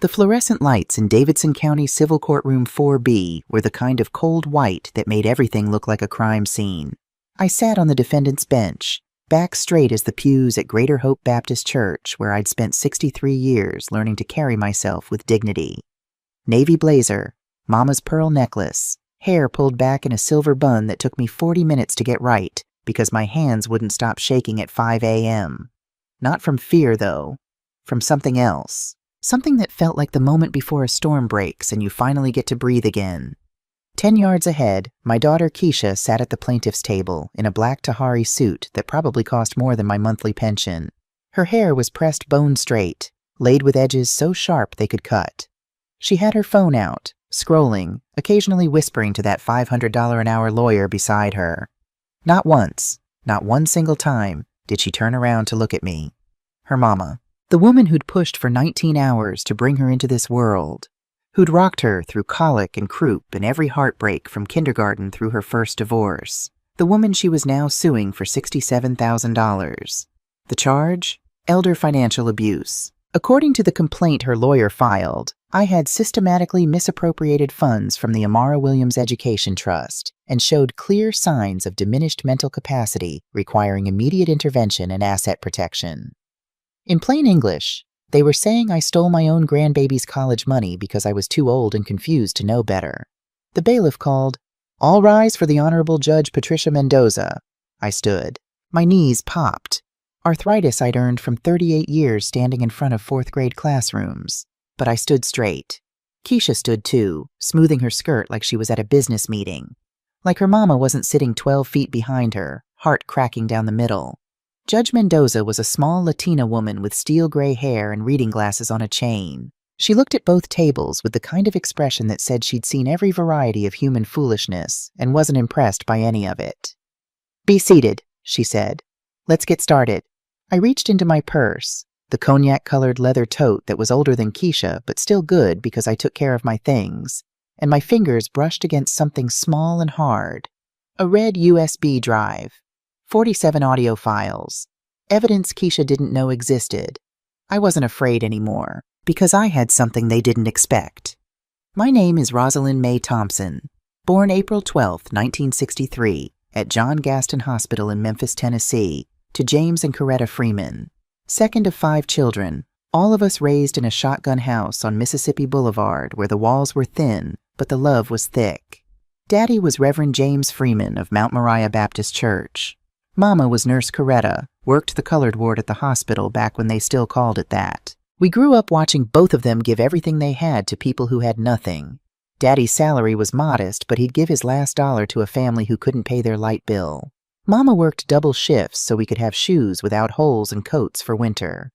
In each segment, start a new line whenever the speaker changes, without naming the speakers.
The fluorescent lights in Davidson County Civil Courtroom 4B were the kind of cold white that made everything look like a crime scene. I sat on the defendant's bench, back straight as the pews at Greater Hope Baptist Church, where I'd spent 63 years learning to carry myself with dignity. Navy blazer, mama's pearl necklace, hair pulled back in a silver bun that took me 40 minutes to get right because my hands wouldn't stop shaking at 5 a.m. Not from fear, though. From something else. Something that felt like the moment before a storm breaks and you finally get to breathe again. 10 yards ahead, my daughter Keisha sat at the plaintiff's table in a black Tahari suit that probably cost more than my monthly pension. Her hair was pressed bone straight, laid with edges so sharp they could cut. She had her phone out, scrolling, occasionally whispering to that $500 an hour lawyer beside her. Not once, not one single time, did she turn around to look at me. Her mama. The woman who'd pushed for 19 hours to bring her into this world, who'd rocked her through colic and croup and every heartbreak from kindergarten through her first divorce. The woman she was now suing for $67,000. The charge? Elder financial abuse. According to the complaint her lawyer filed, I had systematically misappropriated funds from the Amara Williams Education Trust and showed clear signs of diminished mental capacity requiring immediate intervention and asset protection. In plain English, they were saying I stole my own grandbaby's college money because I was too old and confused to know better. The bailiff called, "All rise for the Honorable Judge Patricia Mendoza." I stood. My knees popped. Arthritis I'd earned from 38 years standing in front of fourth-grade classrooms. But I stood straight. Keisha stood too, smoothing her skirt like she was at a business meeting. Like her mama wasn't sitting 12 feet behind her, heart cracking down the middle. Judge Mendoza was a small Latina woman with steel gray hair and reading glasses on a chain. She looked at both tables with the kind of expression that said she'd seen every variety of human foolishness and wasn't impressed by any of it. "Be seated," she said. "Let's get started." I reached into my purse, the cognac-colored leather tote that was older than Keisha but still good because I took care of my things, and my fingers brushed against something small and hard. A red USB drive. 47 audio files. Evidence Keisha didn't know existed. I wasn't afraid anymore, because I had something they didn't expect. My name is Rosalind Mae Thompson, born April 12, 1963, at John Gaston Hospital in Memphis, Tennessee, to James and Coretta Freeman. Second of 5 children, all of us raised in a shotgun house on Mississippi Boulevard where the walls were thin, but the love was thick. Daddy was Reverend James Freeman of Mount Moriah Baptist Church. Mama was Nurse Coretta, worked the colored ward at the hospital back when they still called it that. We grew up watching both of them give everything they had to people who had nothing. Daddy's salary was modest, but he'd give his last dollar to a family who couldn't pay their light bill. Mama worked double shifts so we could have shoes without holes and coats for winter.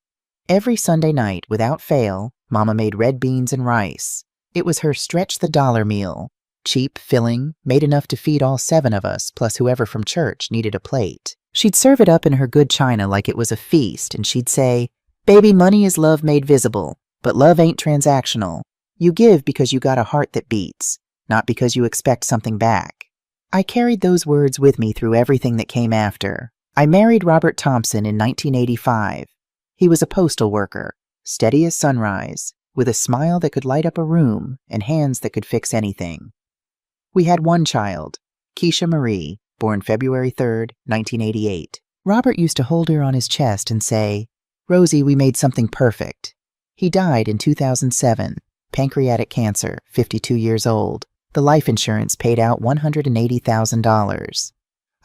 Every Sunday night, without fail, Mama made red beans and rice. It was her stretch-the-dollar meal. Cheap, filling, made enough to feed all 7 of us, plus whoever from church needed a plate. She'd serve it up in her good china like it was a feast, and she'd say, "Baby, money is love made visible, but love ain't transactional. You give because you got a heart that beats, not because you expect something back." I carried those words with me through everything that came after. I married Robert Thompson in 1985. He was a postal worker, steady as sunrise, with a smile that could light up a room and hands that could fix anything. We had one child, Keisha Marie, born February 3, 1988. Robert used to hold her on his chest and say, "Rosie, we made something perfect." He died in 2007, pancreatic cancer, 52 years old. The life insurance paid out $180,000.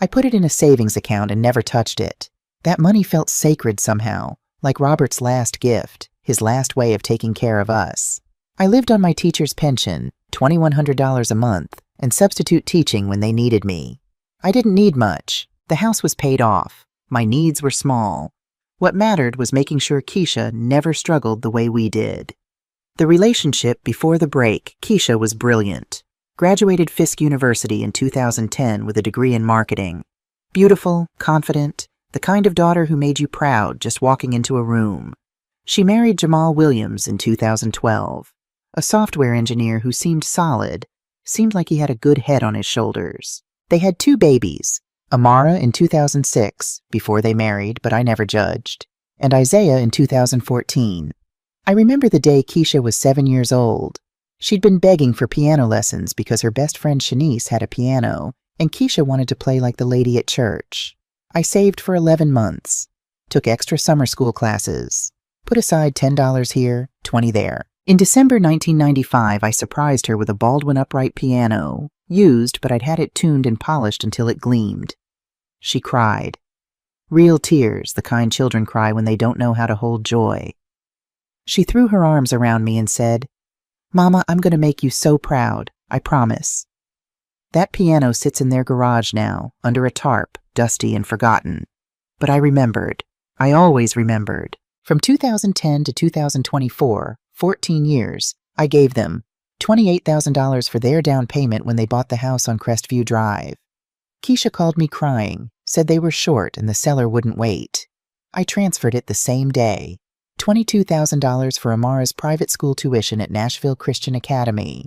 I put it in a savings account and never touched it. That money felt sacred somehow, like Robert's last gift, his last way of taking care of us. I lived on my teacher's pension, $2,100 a month, and substitute teaching when they needed me. I didn't need much. The house was paid off. My needs were small. What mattered was making sure Keisha never struggled the way we did. The relationship before the break, Keisha was brilliant. Graduated Fisk University in 2010 with a degree in marketing. Beautiful, confident, the kind of daughter who made you proud just walking into a room. She married Jamal Williams in 2012, a software engineer who seemed solid, seemed like he had a good head on his shoulders. They had 2 babies, Amara in 2006, before they married, but I never judged, and Isaiah in 2014. I remember the day Keisha was 7 years old. She'd been begging for piano lessons because her best friend Shanice had a piano, and Keisha wanted to play like the lady at church. I saved for 11 months, took extra summer school classes, put aside $10 here, $20 there. In December 1995, I surprised her with a Baldwin upright piano, used, but I'd had it tuned and polished until it gleamed. She cried. Real tears, the kind children cry when they don't know how to hold joy. She threw her arms around me and said, "Mama, I'm going to make you so proud, I promise." That piano sits in their garage now, under a tarp, dusty and forgotten. But I remembered. I always remembered. From 2010 to 2024, 14 years, I gave them $28,000 for their down payment when they bought the house on Crestview Drive. Keisha called me crying, said they were short and the seller wouldn't wait. I transferred it the same day. $22,000 for Amara's private school tuition at Nashville Christian Academy.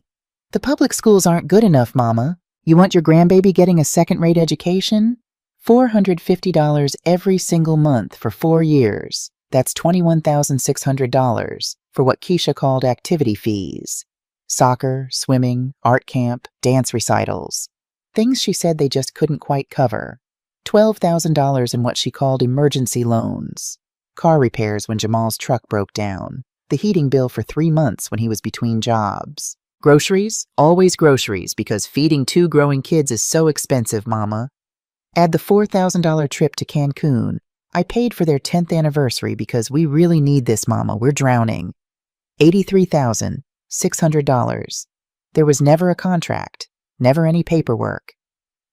The public schools aren't good enough, Mama. You want your grandbaby getting a second-rate education? $450 every single month for 4 years. That's $21,600 for what Keisha called activity fees. Soccer, swimming, art camp, dance recitals. Things she said they just couldn't quite cover. $12,000 in what she called emergency loans. Car repairs when Jamal's truck broke down. The heating bill for 3 months when he was between jobs. Groceries? Always groceries, because feeding 2 growing kids is so expensive, Mama. Add the $4,000 trip to Cancun. I paid for their 10th anniversary because we really need this, Mama. We're drowning. $83,600. There was never a contract, never any paperwork.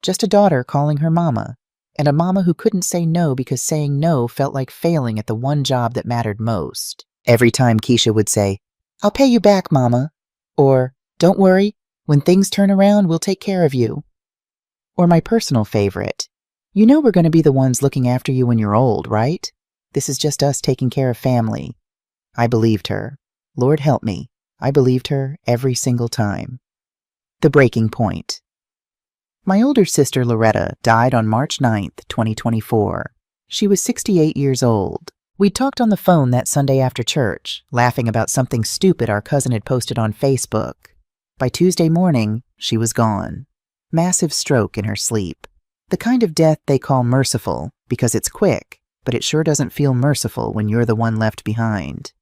Just a daughter calling her Mama, and a mama who couldn't say no because saying no felt like failing at the one job that mattered most. Every time Keisha would say, "I'll pay you back, Mama," or "Don't worry, when things turn around, we'll take care of you." Or my personal favorite, "You know we're going to be the ones looking after you when you're old, right? This is just us taking care of family." I believed her. Lord help me, I believed her every single time. The breaking point. My older sister Loretta died on March 9th, 2024. She was 68 years old. We talked on the phone that Sunday after church, laughing about something stupid our cousin had posted on Facebook. By Tuesday morning, she was gone. Massive stroke in her sleep. The kind of death they call merciful because it's quick, but it sure doesn't feel merciful when you're the one left behind.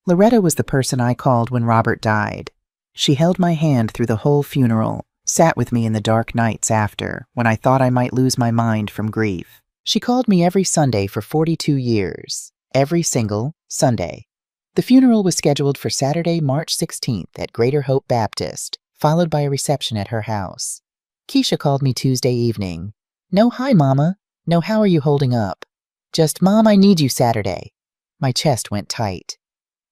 Loretta was the person I called when Robert died. She held my hand through the whole funeral, sat with me in the dark nights after, when I thought I might lose my mind from grief. She called me every Sunday for 42 years. Every single Sunday. The funeral was scheduled for Saturday, March 16th at Greater Hope Baptist, followed by a reception at her house. Keisha called me Tuesday evening. "No hi, Mama. No how are you holding up? Just, Mom, I need you Saturday." My chest went tight.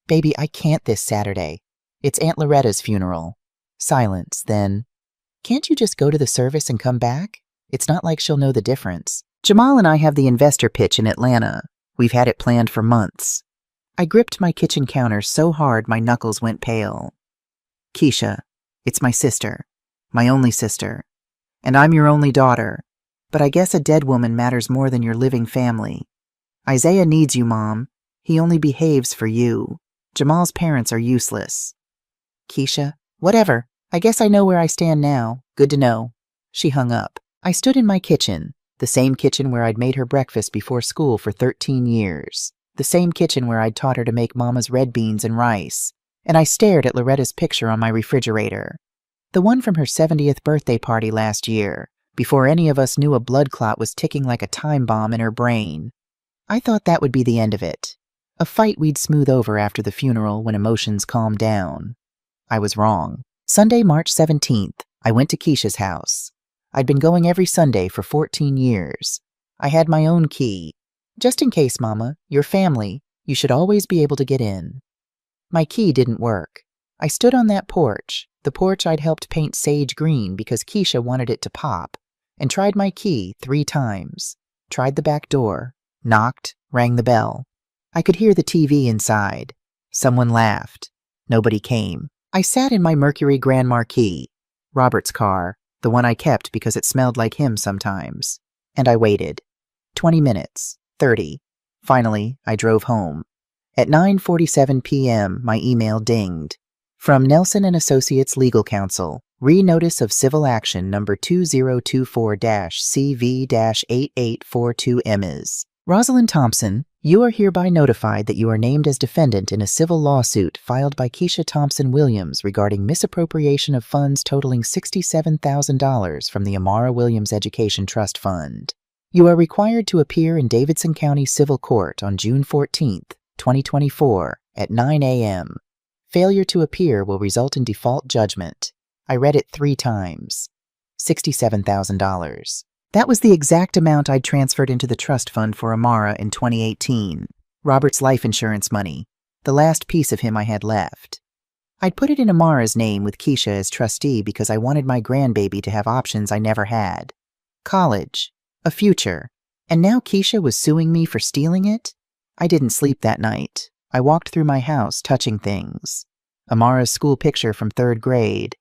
"Baby, I can't this Saturday. It's Aunt Loretta's funeral." Silence, then, "Can't you just go to the service and come back? It's not like she'll know the difference. Jamal and I have the investor pitch in Atlanta. We've had it planned for months." I gripped my kitchen counter so hard my knuckles went pale. "Keisha, it's my sister. My only sister. And I'm your only daughter. But I guess a dead woman matters more than your living family. Isaiah needs you, Mom. He only behaves for you. Jamal's parents are useless." "Keisha, whatever. I guess I know where I stand now. Good to know." She hung up. I stood in my kitchen. The same kitchen where I'd made her breakfast before school for 13 years. The same kitchen where I'd taught her to make Mama's red beans and rice. And I stared at Loretta's picture on my refrigerator. The one from her 70th birthday party last year, before any of us knew a blood clot was ticking like a time bomb in her brain. I thought that would be the end of it. A fight we'd smooth over after the funeral when emotions calmed down. I was wrong. Sunday, March 17th, I went to Keisha's house. I'd been going every Sunday for 14 years. I had my own key. "Just in case, Mama, your family, you should always be able to get in." My key didn't work. I stood on that porch, the porch I'd helped paint sage green because Keisha wanted it to pop, and tried my key 3 times. Tried the back door, knocked, rang the bell. I could hear the TV inside. Someone laughed. Nobody came. I sat in my Mercury Grand Marquis, Robert's car, the one I kept because it smelled like him sometimes. And I waited. 20 minutes. 30. Finally, I drove home. At 9:47 p.m., my email dinged. From Nelson & Associates Legal Counsel, re-notice of civil action number 2024-CV-8842 Rosalind Thompson, you are hereby notified that you are named as defendant in a civil lawsuit filed by Keisha Thompson Williams regarding misappropriation of funds totaling $67,000 from the Amara Williams Education Trust Fund. You are required to appear in Davidson County Civil Court on June 14, 2024, at 9 a.m. Failure to appear will result in default judgment. I read it 3 times. $67,000. That was the exact amount I'd transferred into the trust fund for Amara in 2018. Robert's life insurance money. The last piece of him I had left. I'd put it in Amara's name with Keisha as trustee because I wanted my grandbaby to have options I never had. College. A future. And now Keisha was suing me for stealing it? I didn't sleep that night. I walked through my house, touching things. Amara's school picture from 3rd grade.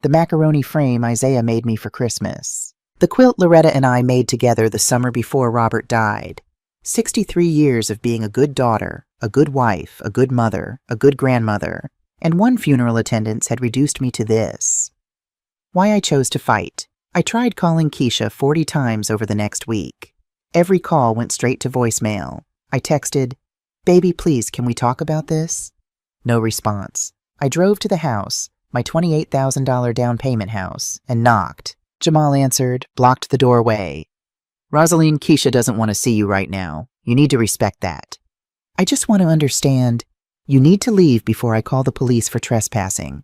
The macaroni frame Isaiah made me for Christmas. The quilt Loretta and I made together the summer before Robert died. 63 years of being a good daughter, a good wife, a good mother, a good grandmother, and 1 funeral attendance had reduced me to this. Why I chose to fight. I tried calling Keisha 40 times over the next week. Every call went straight to voicemail. I texted, "Baby, please, can we talk about this?" No response. I drove to the house, my $28,000 down payment house, and knocked. Jamal answered, blocked the doorway. "Rosaline, Keisha doesn't want to see you right now. You need to respect that." "I just want to understand. You need to leave before I call the police for trespassing."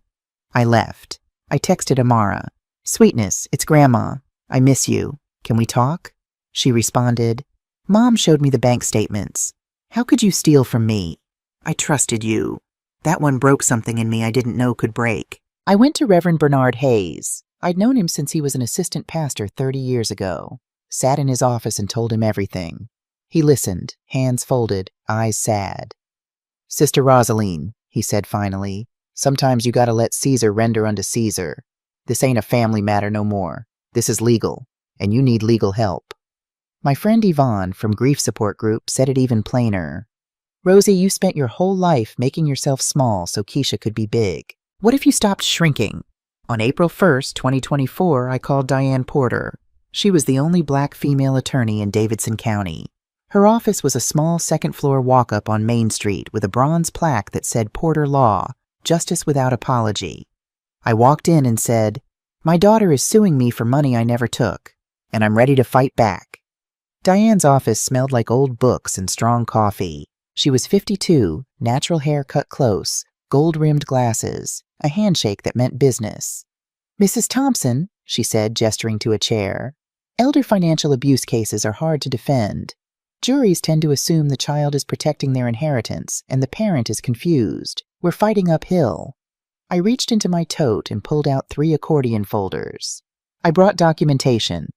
I left. I texted Amara, "Sweetness, it's Grandma. I miss you. Can we talk?" She responded, "Mom showed me the bank statements. How could you steal from me? I trusted you. That one broke something in me I didn't know could break." I went to Reverend Bernard Hayes. I'd known him since he was an assistant pastor 30 years ago. Sat in his office and told him everything. He listened, hands folded, eyes sad. "Sister Rosaline," he said finally, "sometimes you gotta let Caesar render unto Caesar. This ain't a family matter no more. This is legal, and you need legal help." My friend Yvonne from Grief Support Group said it even plainer. "Rosie, you spent your whole life making yourself small so Keisha could be big. What if you stopped shrinking?" On April 1st, 2024, I called Diane Porter. She was the only black female attorney in Davidson County. Her office was a small 2nd-floor walk-up on Main Street with a bronze plaque that said Porter Law, Justice Without Apology. I walked in and said, "My daughter is suing me for money I never took, and I'm ready to fight back." Diane's office smelled like old books and strong coffee. She was 52, natural hair cut close, gold-rimmed glasses, a handshake that meant business. "Mrs. Thompson," she said, gesturing to a chair, "elder financial abuse cases are hard to defend. Juries tend to assume the child is protecting their inheritance and the parent is confused. We're fighting uphill." I reached into my tote and pulled out 3 accordion folders. I brought documentation,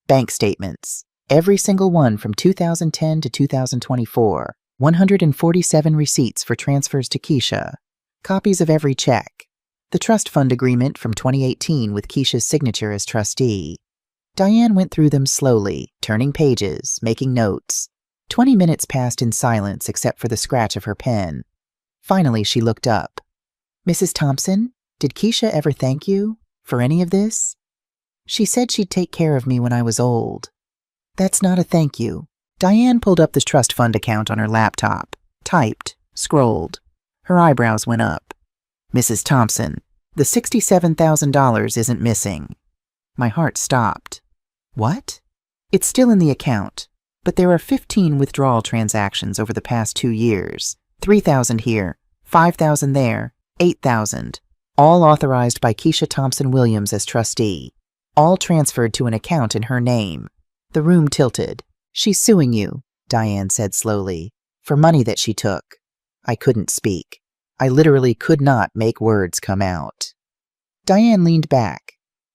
bank statements, every single one from 2010 to 2024, 147 receipts for transfers to Keisha, copies of every check, the trust fund agreement from 2018 with Keisha's signature as trustee. Diane went through them slowly, turning pages, making notes. 20 minutes passed in silence except for the scratch of her pen. Finally, she looked up. "Mrs. Thompson, did Keisha ever thank you for any of this?" "She said she'd take care of me when I was old." "That's not a thank you." Diane pulled up the trust fund account on her laptop, typed, scrolled. Her eyebrows went up. "Mrs. Thompson, the $67,000 isn't missing." My heart stopped. "What?" "It's still in the account, but there are 15 withdrawal transactions over the past 2 years. 3,000 here, 5,000 there, 8,000, all authorized by Keisha Thompson Williams as trustee, all transferred to an account in her name." The room tilted. "She's suing you," Diane said slowly, "for money that she took." I couldn't speak. I literally could not make words come out. Diane leaned back.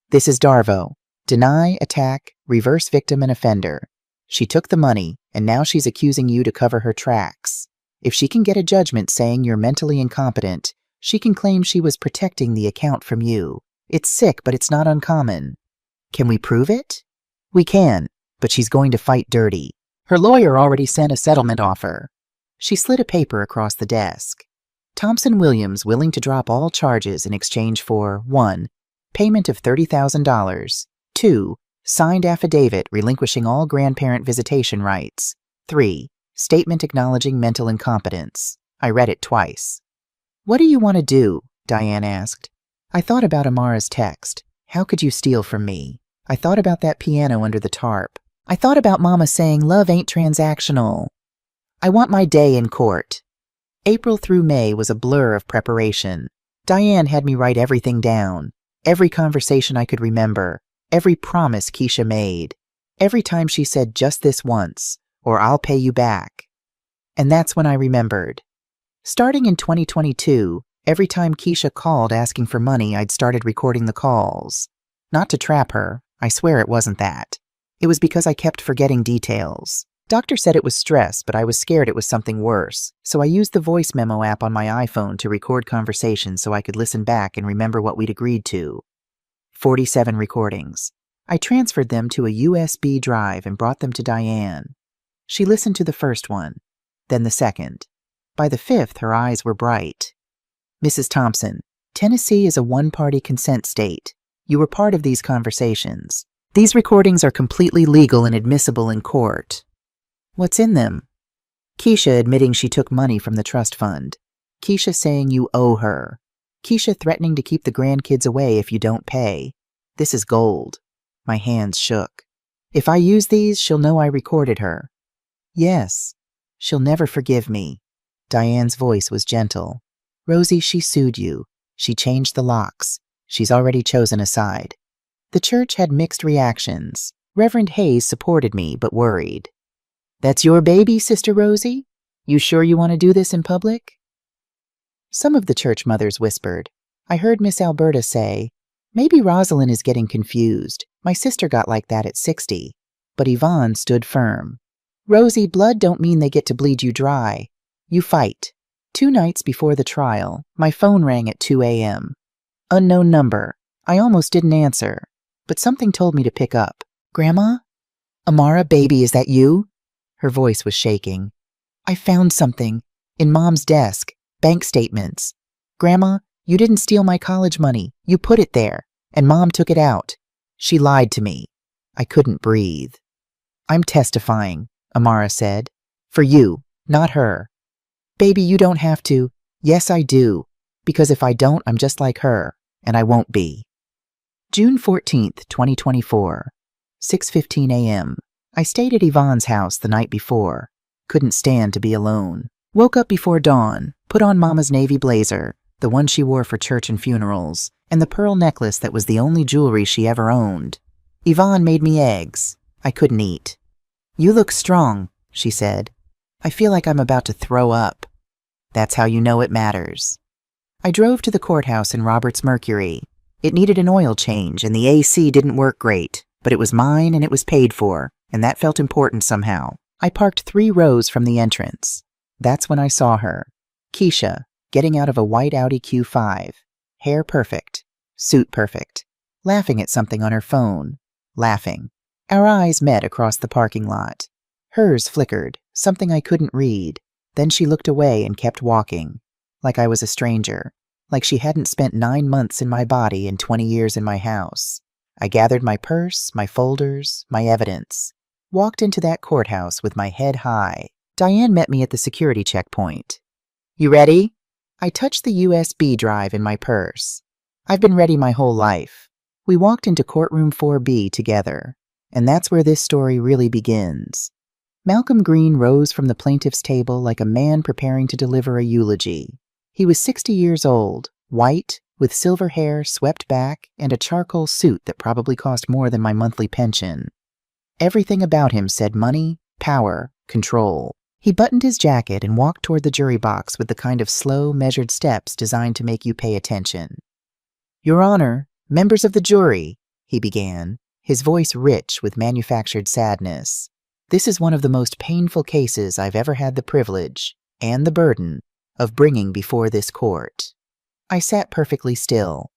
"This is Darvo. Deny, attack, reverse victim and offender. She took the money, and now she's accusing you to cover her tracks. If she can get a judgment saying you're mentally incompetent, she can claim she was protecting the account from you. It's sick, but it's not uncommon. Can we prove it?" "We can, but she's going to fight dirty. Her lawyer already sent a settlement offer." She slid a paper across the desk. Thompson Williams willing to drop all charges in exchange for 1. Payment of $30,000. 2. Signed affidavit relinquishing all grandparent visitation rights. 3. Statement acknowledging mental incompetence. I read it twice. "What do you want to do?" Diane asked. I thought about Amara's text. How could you steal from me? I thought about that piano under the tarp. I thought about Mama saying love ain't transactional. I want my day in court. April through May was a blur of preparation. Diane had me write everything down. Every conversation I could remember. Every promise Keisha made. Every time she said just this once, or I'll pay you back. And that's when I remembered. Starting in 2022, every time Keisha called asking for money, I'd started recording the calls. Not to trap her. I swear it wasn't that. It was because I kept forgetting details. Doctor said it was stress, but I was scared it was something worse, so I used the voice memo app on my iPhone to record conversations so I could listen back and remember what we'd agreed to. 47 recordings. I transferred them to a USB drive and brought them to Diane. She listened to the first one, then the second. By the fifth, her eyes were bright. "Mrs. Thompson, Tennessee is a one-party consent state. You were part of these conversations. These recordings are completely legal and admissible in court." "What's in them?" Keisha admitting she took money from the trust fund. Keisha saying you owe her. Keisha threatening to keep the grandkids away if you don't pay. This is gold. My hands shook. If I use these, she'll know I recorded her. Yes. She'll never forgive me. Diane's voice was gentle. "Rosie, she sued you. She changed the locks. She's already chosen a side." The church had mixed reactions. Reverend Hayes supported me, but worried. "That's your baby, Sister Rosie? You sure you want to do this in public?" Some of the church mothers whispered. I heard Miss Alberta say, "Maybe Rosalind is getting confused. My sister got like that at 60. But Yvonne stood firm. "Rosie, blood don't mean they get to bleed you dry. You fight." 2 nights before the trial, my phone rang at 2 a.m. Unknown number. I almost didn't answer, but something told me to pick up. "Grandma? Amara, baby, is that you?" Her voice was shaking. "I found something. In Mom's desk. Bank statements. Grandma, you didn't steal my college money. You put it there, and Mom took it out. She lied to me." I couldn't breathe. "I'm testifying," Amara said. "For you, not her." "Baby, you don't have to." "Yes, I do. Because if I don't, I'm just like her, and I won't be." June 14th, 2024. 6:15 a.m. I stayed at Yvonne's house the night before. Couldn't stand to be alone. Woke up before dawn, put on Mama's navy blazer, the one she wore for church and funerals, and the pearl necklace that was the only jewelry she ever owned. Yvonne made me eggs. I couldn't eat. "You look strong," she said. "I feel like I'm about to throw up." That's how you know it matters. I drove to the courthouse in Roberts Mercury. It needed an oil change, and the AC didn't work great, but it was mine and it was paid for, and that felt important somehow. I parked 3 rows from the entrance. That's when I saw her. Keisha, getting out of a white Audi Q5. Hair perfect. Suit perfect. Laughing at something on her phone. Laughing. Our eyes met across the parking lot. Hers flickered, something I couldn't read. Then she looked away and kept walking. Like I was a stranger. Like she hadn't spent 9 months in my body and 20 years in my house. I gathered my purse, my folders, my evidence. Walked into that courthouse with my head high. Diane met me at the security checkpoint. "You ready?" I touched the USB drive in my purse. I've been ready my whole life. We walked into courtroom 4B together. And that's where this story really begins. Malcolm Green rose from the plaintiff's table like a man preparing to deliver a eulogy. He was 60 years old, white, with silver hair swept back and a charcoal suit that probably cost more than my monthly pension. Everything about him said money, power, control. He buttoned his jacket and walked toward the jury box with the kind of slow, measured steps designed to make you pay attention. "Your Honor, members of the jury," he began, his voice rich with manufactured sadness. "This is one of the most painful cases I've ever had the privilege, and the burden, of bringing before this court." I sat perfectly still.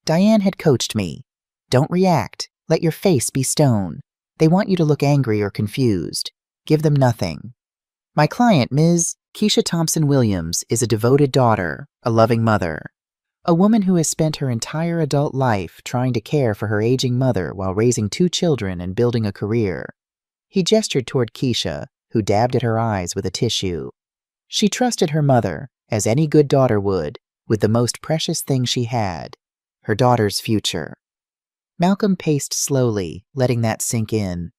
Diane had coached me. Don't react. Let your face be stone. They want you to look angry or confused. Give them nothing. "My client, Ms. Keisha Thompson Williams is a devoted daughter, a loving mother. A woman who has spent her entire adult life trying to care for her aging mother while raising 2 children and building a career. He gestured toward Keisha, who dabbed at her eyes with a tissue. She trusted her mother, as any good daughter would, with the most precious thing she had, her daughter's future. Malcolm paced slowly, letting that sink in.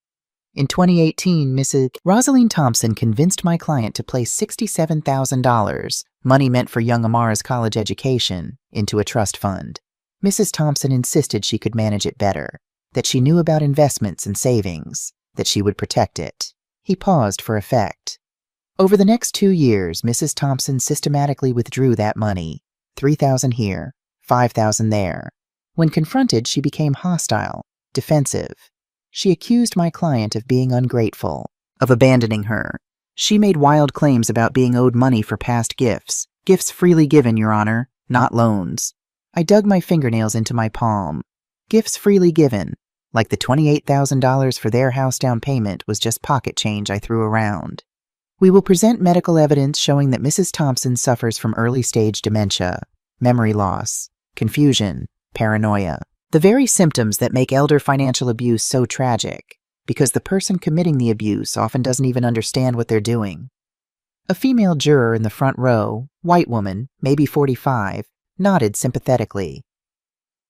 In 2018, Mrs. Rosaline Thompson convinced my client to place $67,000, money meant for young Amara's college education, into a trust fund. Mrs. Thompson insisted she could manage it better, that she knew about investments and savings, that she would protect it. He paused for effect. Over the next 2 years, Mrs. Thompson systematically withdrew that money, $3,000 here, $5,000 there. When confronted, she became hostile, defensive. She accused my client of being ungrateful, of abandoning her. She made wild claims about being owed money for past gifts freely given, Your Honor, not loans. I dug my fingernails into my palm. Gifts freely given, like the $28,000 for their house down payment was just pocket change I threw around. We will present medical evidence showing that Mrs. Thompson suffers from early-stage dementia, memory loss, confusion, paranoia. The very symptoms that make elder financial abuse so tragic, because the person committing the abuse often doesn't even understand what they're doing. A female juror in the front row, white woman, maybe 45, nodded sympathetically.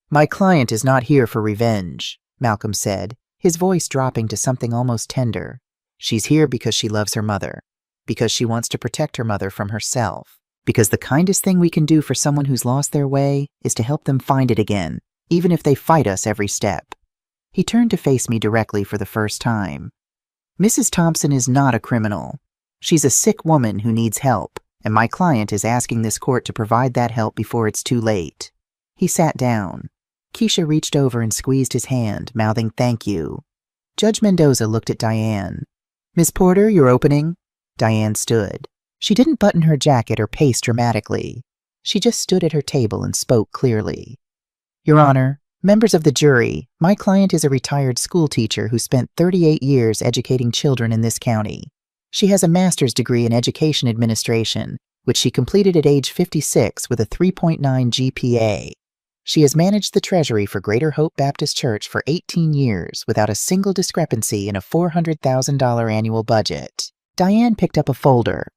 My client is not here for revenge, Malcolm said, his voice dropping to something almost tender. She's here because she loves her mother, because she wants to protect her mother from herself, because the kindest thing we can do for someone who's lost their way is to help them find it again, even if they fight us every step. He turned to face me directly for the first time. Mrs. Thompson is not a criminal. She's a sick woman who needs help, and my client is asking this court to provide that help before it's too late. He sat down. Keisha reached over and squeezed his hand, mouthing thank you. Judge Mendoza looked at Diane. Miss Porter, you're opening? Diane stood. She didn't button her jacket or pace dramatically. She just stood at her table and spoke clearly. Your Honor, members of the jury, my client is a retired school teacher who spent 38 years educating children in this county. She has a master's degree in education administration, which she completed at age 56 with a 3.9 GPA. She has managed the treasury for Greater Hope Baptist Church for 18 years without a single discrepancy in a $400,000 annual budget. Diane picked up a folder.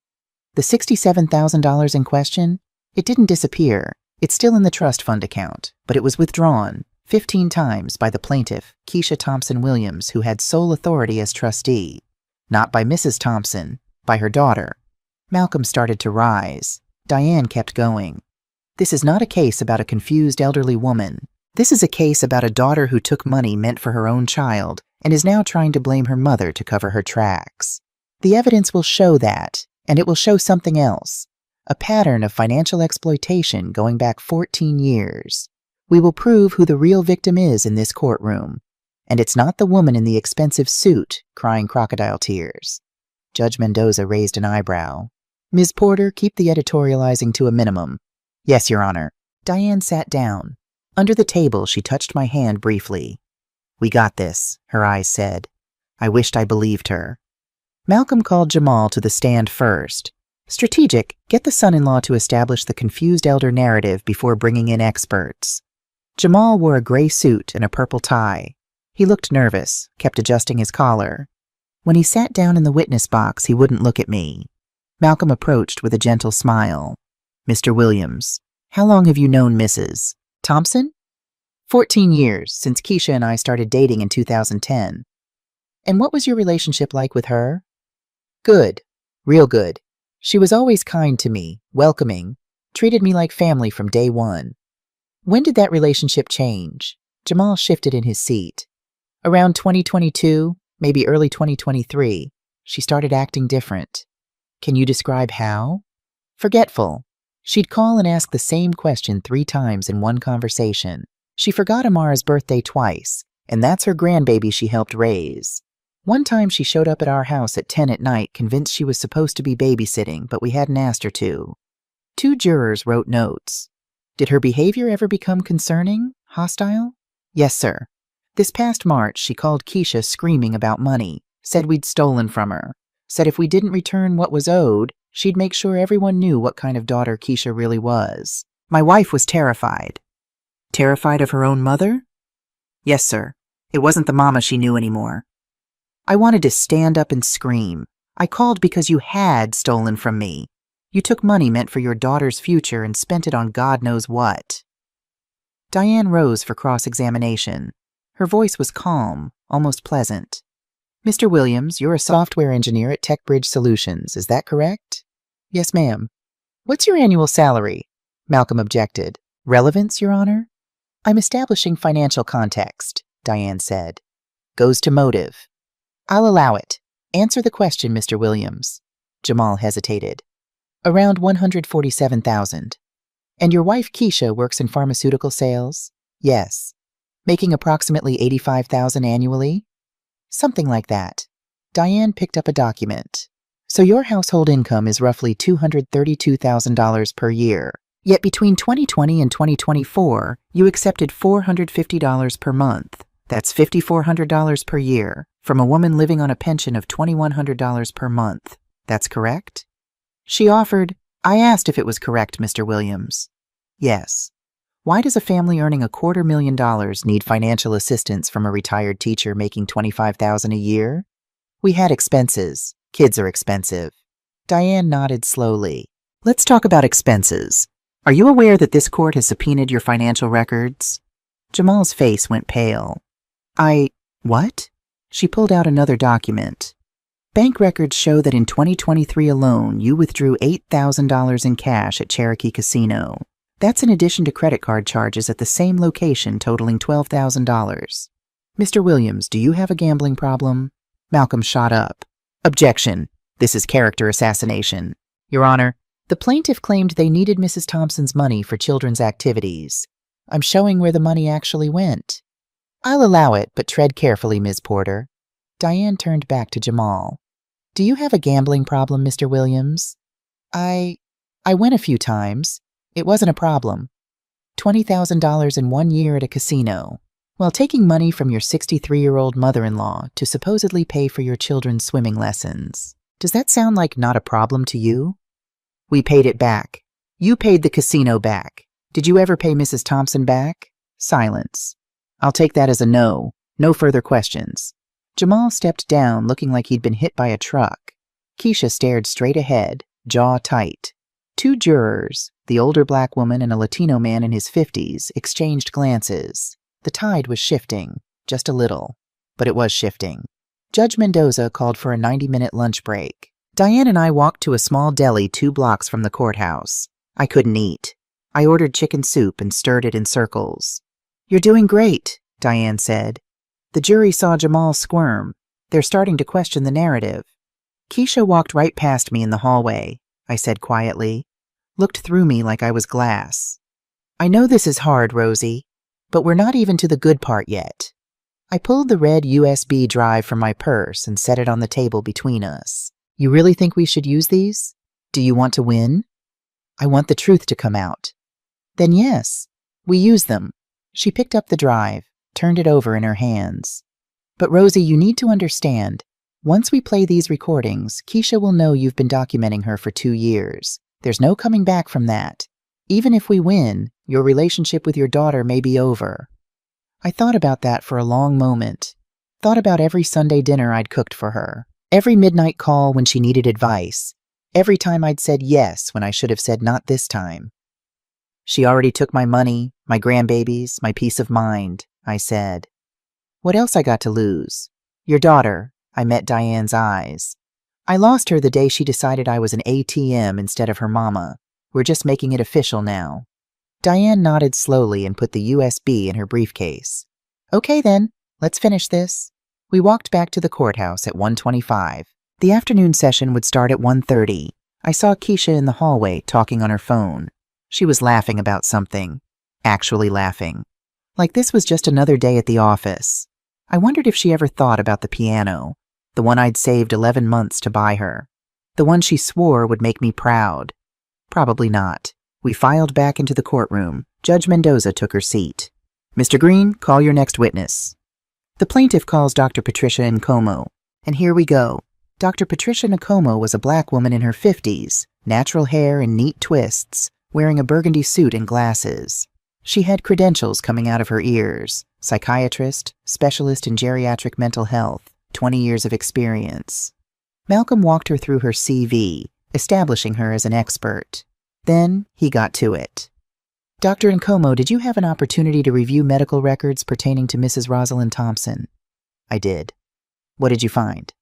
The $67,000 in question? It didn't disappear. It's still in the trust fund account, but it was withdrawn 15 times by the plaintiff, Keisha Thompson Williams, who had sole authority as trustee. Not by Mrs. Thompson, by her daughter. Malcolm started to rise. Diane kept going. This is not a case about a confused elderly woman. This is a case about a daughter who took money meant for her own child and is now trying to blame her mother to cover her tracks. The evidence will show that, and it will show something else. A pattern of financial exploitation going back 14 years. We will prove who the real victim is in this courtroom. And it's not the woman in the expensive suit crying crocodile tears. Judge Mendoza raised an eyebrow. Ms. Porter, keep the editorializing to a minimum. Yes, Your Honor. Diane sat down. Under the table, she touched my hand briefly. We got this, her eyes said. I wished I believed her. Malcolm called Jamal to the stand first. Strategic, get the son-in-law to establish the confused elder narrative before bringing in experts. Jamal wore a gray suit and a purple tie. He looked nervous, kept adjusting his collar. When he sat down in the witness box, he wouldn't look at me. Malcolm approached with a gentle smile. Mr. Williams, how long have you known Mrs. Thompson? 14 years, since Keisha and I started dating in 2010. And what was your relationship like with her? Good. Real good. She was always kind to me, welcoming, treated me like family from day one. When did that relationship change? Jamal shifted in his seat. Around 2022, maybe early 2023, she started acting different. Can you describe how? Forgetful. She'd call and ask the same question 3 times in one conversation. She forgot Amara's birthday twice, and that's her grandbaby she helped raise. One time she showed up at our house at 10 at night convinced she was supposed to be babysitting, but we hadn't asked her to. 2 jurors wrote notes. Did her behavior ever become concerning? Hostile? Yes, sir. This past March, she called Keisha screaming about money, said we'd stolen from her, said if we didn't return what was owed, She'd make sure everyone knew what kind of daughter Keisha really was. My wife was terrified. Terrified of her own mother? Yes, sir. It wasn't the mama she knew anymore. I wanted to stand up and scream. I called because you had stolen from me. You took money meant for your daughter's future and spent it on God knows what. Diane rose for cross-examination. Her voice was calm, almost pleasant. Mr. Williams, you're a software engineer at TechBridge Solutions, is that correct? Yes, ma'am. What's your annual salary? Malcolm objected. Relevance, Your Honor? I'm establishing financial context, Diane said. Goes to motive. I'll allow it. Answer the question, Mr. Williams. Jamal hesitated. Around $147,000. And your wife Keisha works in pharmaceutical sales? Yes. Making approximately $85,000 annually? Something like that. Diane picked up a document. So your household income is roughly $232,000 per year. Yet between 2020 and 2024, you accepted $450 per month. That's $5,400 per year from a woman living on a pension of $2,100 per month. That's correct? She offered. I asked if it was correct, Mr. Williams. Yes. Why does a family earning $250,000 need financial assistance from a retired teacher making $25,000 a year? We had expenses. Kids are expensive. Diane nodded slowly. Let's talk about expenses. Are you aware that this court has subpoenaed your financial records? Jamal's face went pale. What? She pulled out another document. Bank records show that in 2023 alone, you withdrew $8,000 in cash at Cherokee Casino. That's in addition to credit card charges at the same location totaling $12,000. Mr. Williams, do you have a gambling problem? Malcolm shot up. Objection. This is character assassination. Your Honor, the plaintiff claimed they needed Mrs. Thompson's money for children's activities. I'm showing where the money actually went. I'll allow it, but tread carefully, Ms. Porter. Diane turned back to Jamal. Do you have a gambling problem, Mr. Williams? I went a few times. It wasn't a problem. $20,000 in 1 year at a casino, while taking money from your 63-year-old mother-in-law to supposedly pay for your children's swimming lessons. Does that sound like not a problem to you? We paid it back. You paid the casino back. Did you ever pay Mrs. Thompson back? Silence. I'll take that as a no. No further questions. Jamal stepped down, looking like he'd been hit by a truck. Keisha stared straight ahead, jaw tight. Two jurors, the older black woman and a Latino man in his 50s, exchanged glances. The tide was shifting, just a little, but it was shifting. Judge Mendoza called for a 90-minute lunch break. Diane and I walked to a small deli 2 blocks from the courthouse. I couldn't eat. I ordered chicken soup and stirred it in circles. You're doing great, Diane said. The jury saw Jamal squirm. They're starting to question the narrative. Keisha walked right past me in the hallway, I said quietly. Looked through me like I was glass. I know this is hard, Rosie, but we're not even to the good part yet. I pulled the red USB drive from my purse and set it on the table between us. You really think we should use these? Do you want to win? I want the truth to come out. Then yes, we use them. She picked up the drive, turned it over in her hands. But Rosie, you need to understand, once we play these recordings, Keisha will know you've been documenting her for 2 years. There's no coming back from that. Even if we win, your relationship with your daughter may be over. I thought about that for a long moment. Thought about every Sunday dinner I'd cooked for her. Every midnight call when she needed advice. Every time I'd said yes when I should have said not this time. She already took my money, my grandbabies, my peace of mind, I said. What else I got to lose? Your daughter. I met Diane's eyes. I lost her the day she decided I was an ATM instead of her mama. We're just making it official now. Diane nodded slowly and put the USB in her briefcase. Okay then, let's finish this. We walked back to the courthouse at 1:25. The afternoon session would start at 1:30. I saw Keisha in the hallway talking on her phone. She was laughing about something. Actually laughing. Like this was just another day at the office. I wondered if she ever thought about the piano, the one I'd saved 11 months to buy her. The one she swore would make me proud. Probably not. We filed back into the courtroom. Judge Mendoza took her seat. Mr. Green, call your next witness. The plaintiff calls Dr. Patricia Nkomo. And here we go. Dr. Patricia Nakomo was a black woman in her 50s, natural hair in neat twists, wearing a burgundy suit and glasses. She had credentials coming out of her ears: psychiatrist, specialist in geriatric mental health, 20 years of experience. Malcolm walked her through her CV, establishing her as an expert. Then he got to it. Dr. Nkomo, did you have an opportunity to review medical records pertaining to Mrs. Rosalind Thompson? I did. What did you find?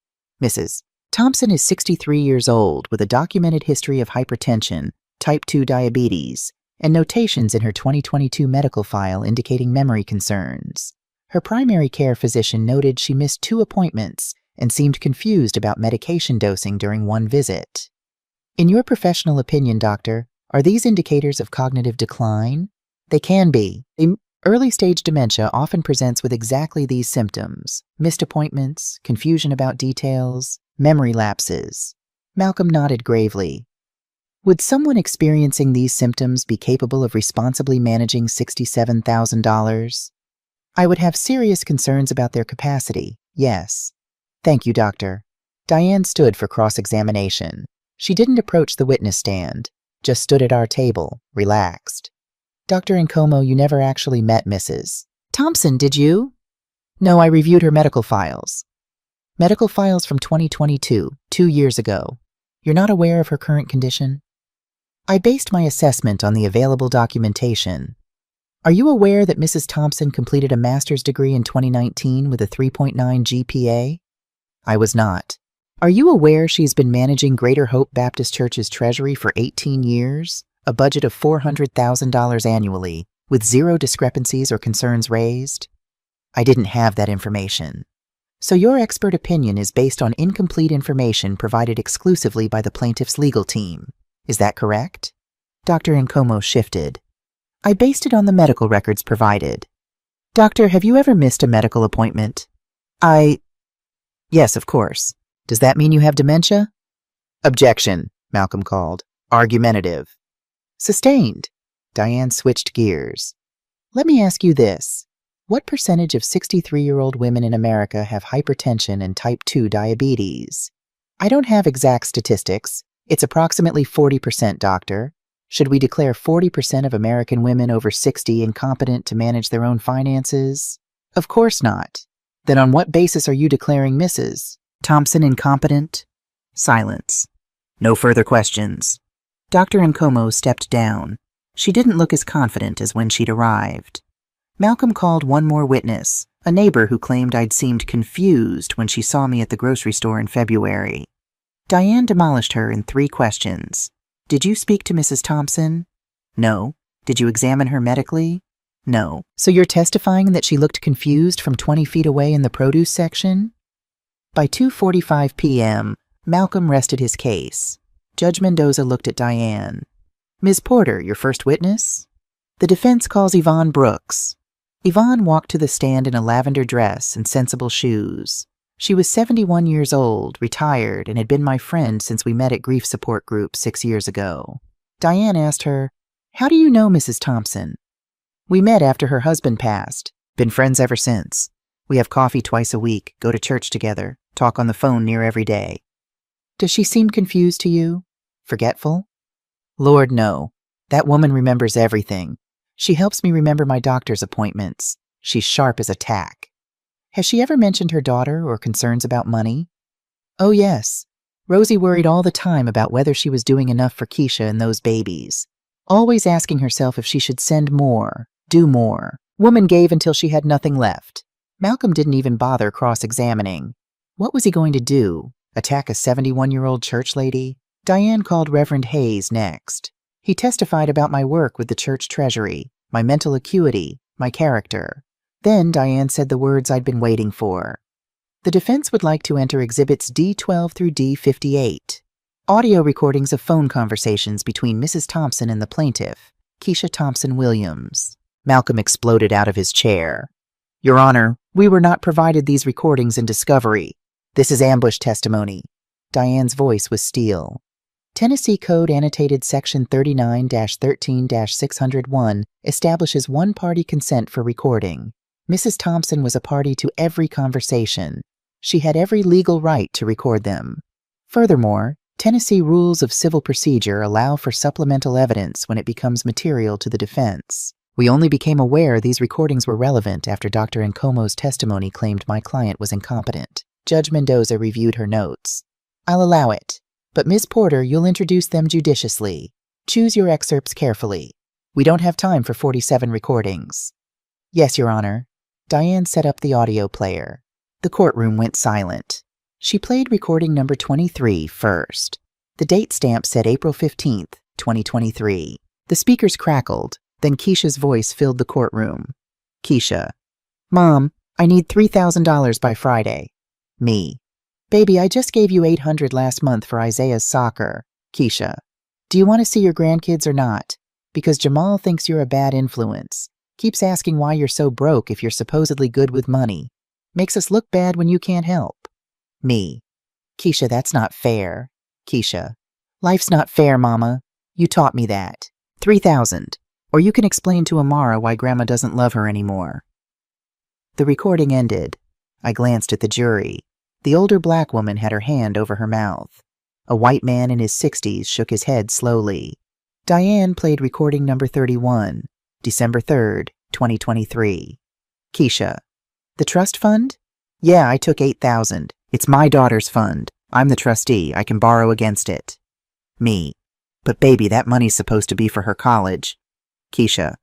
Mrs. Thompson is 63 years old with a documented history of hypertension, type 2 diabetes, and notations in her 2022 medical file indicating memory concerns. Her primary care physician noted she missed 2 appointments and seemed confused about medication dosing during one visit. In your professional opinion, doctor, are these indicators of cognitive decline? They can be. Early-stage dementia often presents with exactly these symptoms: missed appointments, confusion about details, memory lapses. Malcolm nodded gravely. Would someone experiencing these symptoms be capable of responsibly managing $67,000? I would have serious concerns about their capacity, yes. Thank you, doctor. Diane stood for cross-examination. She didn't approach the witness stand, just stood at our table, relaxed. Dr. Nkomo, you never actually met Mrs. Thompson, did you? No, I reviewed her medical files. Medical files from 2022, 2 years ago. You're not aware of her current condition? I based my assessment on the available documentation. Are you aware that Mrs. Thompson completed a master's degree in 2019 with a 3.9 GPA? I was not. Are you aware she's been managing Greater Hope Baptist Church's treasury for 18 years, a budget of $400,000 annually, with 0 discrepancies or concerns raised? I didn't have that information. So your expert opinion is based on incomplete information provided exclusively by the plaintiff's legal team. Is that correct? Dr. Nkomo shifted. I based it on the medical records provided. Doctor, have you ever missed a medical appointment? Yes, of course. Does that mean you have dementia? Objection, Malcolm called. Argumentative. Sustained. Diane switched gears. Let me ask you this. What percentage of 63-year-old women in America have hypertension and type 2 diabetes? I don't have exact statistics. It's approximately 40%, doctor. Should we declare 40% of American women over 60 incompetent to manage their own finances? Of course not. Then on what basis are you declaring Mrs. Thompson incompetent? Silence. No further questions. Dr. Nkomo stepped down. She didn't look as confident as when she'd arrived. Malcolm called one more witness, a neighbor who claimed I'd seemed confused when she saw me at the grocery store in February. Diane demolished her in 3 questions. Did you speak to Mrs. Thompson? No. Did you examine her medically? No. So you're testifying that she looked confused from 20 feet away in the produce section? By 2:45 p.m., Malcolm rested his case. Judge Mendoza looked at Diane. Ms. Porter, your first witness? The defense calls Yvonne Brooks. Yvonne walked to the stand in a lavender dress and sensible shoes. She was 71 years old, retired, and had been my friend since we met at Grief Support Group 6 years ago. Diane asked her, "How do you know Mrs. Thompson?" "We met after her husband passed. Been friends ever since. We have coffee twice a week, go to church together, talk on the phone near every day." "Does she seem confused to you? Forgetful?" "Lord, no. That woman remembers everything. She helps me remember my doctor's appointments. She's sharp as a tack." "Has she ever mentioned her daughter or concerns about money?" "Oh, yes. Rosie worried all the time about whether she was doing enough for Keisha and those babies. Always asking herself if she should send more, do more. Woman gave until she had nothing left." Malcolm didn't even bother cross-examining. What was he going to do? Attack a 71-year-old church lady? Diane called Reverend Hayes next. He testified about my work with the church treasury, my mental acuity, my character. Then Diane said the words I'd been waiting for. The defense would like to enter exhibits D12 through D58, audio recordings of phone conversations between Mrs. Thompson and the plaintiff, Keisha Thompson Williams. Malcolm exploded out of his chair. "Your Honor, we were not provided these recordings in discovery. This is ambush testimony." Diane's voice was steel. Tennessee Code Annotated Section 39-13-601 establishes one-party consent for recording. Mrs. Thompson was a party to every conversation. She had every legal right to record them. Furthermore, Tennessee rules of civil procedure allow for supplemental evidence when it becomes material to the defense. We only became aware these recordings were relevant after Dr. Nkomo's testimony claimed my client was incompetent. Judge Mendoza reviewed her notes. I'll allow it, but Ms. Porter, you'll introduce them judiciously. Choose your excerpts carefully. We don't have time for 47 recordings. Yes, Your Honor. Diane set up the audio player. The courtroom went silent. She played recording number 23 first. The date stamp said April 15th, 2023. The speakers crackled, then Keisha's voice filled the courtroom. Keisha. Mom, I need $3,000 by Friday. Me. Baby, I just gave you $800 last month for Isaiah's soccer. Keisha. Do you want to see your grandkids or not? Because Jamal thinks you're a bad influence. Keeps asking why you're so broke if you're supposedly good with money. Makes us look bad when you can't help. Me. Keisha, that's not fair. Keisha. Life's not fair, Mama. You taught me that. 3,000. Or you can explain to Amara why Grandma doesn't love her anymore. The recording ended. I glanced at the jury. The older black woman had her hand over her mouth. A white man in his 60s shook his head slowly. Diane played recording number 31, December 3rd, 2023. Keisha. The trust fund? Yeah, I took $8,000. It's my daughter's fund. I'm the trustee. I can borrow against it. Me. But baby, that money's supposed to be for her college. Keisha.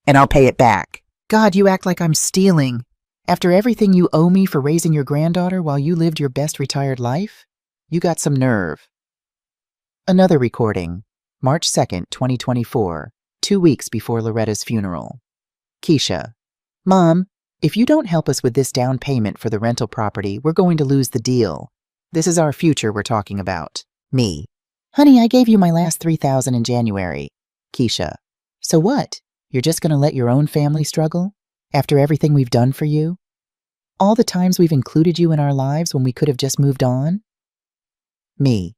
And I'll pay it back. God, you act like I'm stealing. After everything you owe me for raising your granddaughter while you lived your best retired life? You got some nerve. Another recording. March 2nd, 2024, 2 weeks before Loretta's funeral. Keisha. Mom, if you don't help us with this down payment for the rental property, we're going to lose the deal. This is our future we're talking about. Me. Honey, I gave you my last $3,000 in January. Keisha. So what? You're just going to let your own family struggle? After everything we've done for you? All the times we've included you in our lives when we could have just moved on? Me.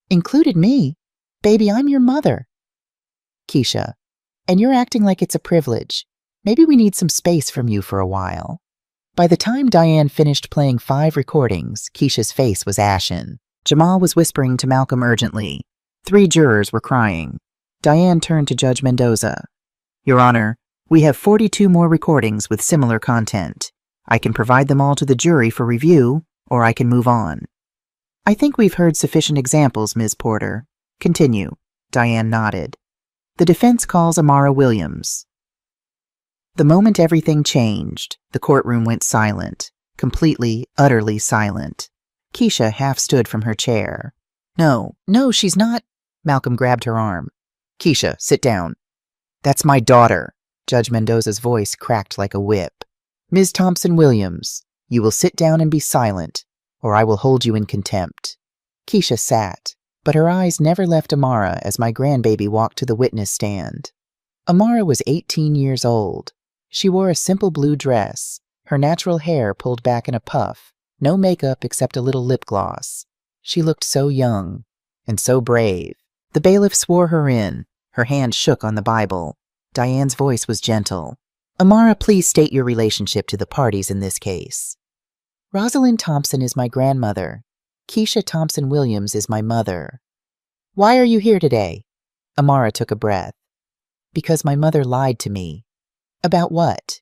Included me? Baby, I'm your mother. Keisha. And you're acting like it's a privilege. Maybe we need some space from you for a while. By the time Diane finished playing 5 recordings, Keisha's face was ashen. Jamal was whispering to Malcolm urgently. 3 jurors were crying. Diane turned to Judge Mendoza. Your Honor, we have 42 more recordings with similar content. I can provide them all to the jury for review, or I can move on. I think we've heard sufficient examples, Ms. Porter. Continue. Diane nodded. The defense calls Amara Williams. The moment everything changed, the courtroom went silent, completely, utterly silent. Keisha half stood from her chair. No, she's not. Malcolm grabbed her arm. Keisha, sit down. That's my daughter. Judge Mendoza's voice cracked like a whip. Ms. Thompson Williams, you will sit down and be silent, or I will hold you in contempt. Keisha sat, but her eyes never left Amara as my grandbaby walked to the witness stand. Amara was 18 years old. She wore a simple blue dress, her natural hair pulled back in a puff, no makeup except a little lip gloss. She looked so young and so brave. The bailiff swore her in. Her hand shook on the Bible. Diane's voice was gentle. Amara, please state your relationship to the parties in this case. Rosalind Thompson is my grandmother. Keisha Thompson Williams is my mother. Why are you here today? Amara took a breath. Because my mother lied to me. About what?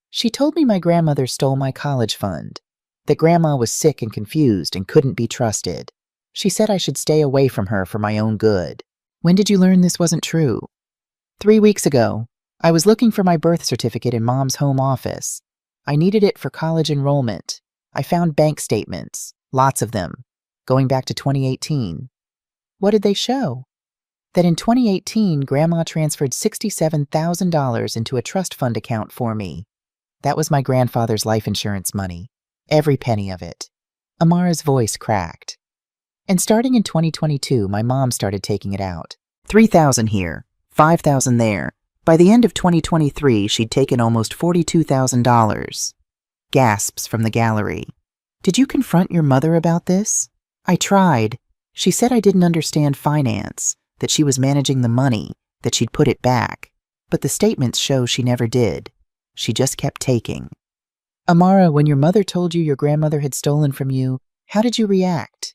She told me my grandmother stole my college fund, that Grandma was sick and confused and couldn't be trusted. She said I should stay away from her for my own good. When did you learn this wasn't true? 3 weeks ago. I was looking for my birth certificate in Mom's home office. I needed it for college enrollment. I found bank statements, lots of them, going back to 2018. What did they show? That in 2018, Grandma transferred $67,000 into a trust fund account for me. That was my grandfather's life insurance money, every penny of it. Amara's voice cracked. And starting in 2022, my mom started taking it out. $3,000 here, $5,000 there. By the end of 2023, she'd taken almost $42,000. Gasps from the gallery. Did you confront your mother about this? I tried. She said I didn't understand finance, that she was managing the money, that she'd put it back. But the statements show she never did. She just kept taking. Amara, when your mother told you your grandmother had stolen from you, how did you react?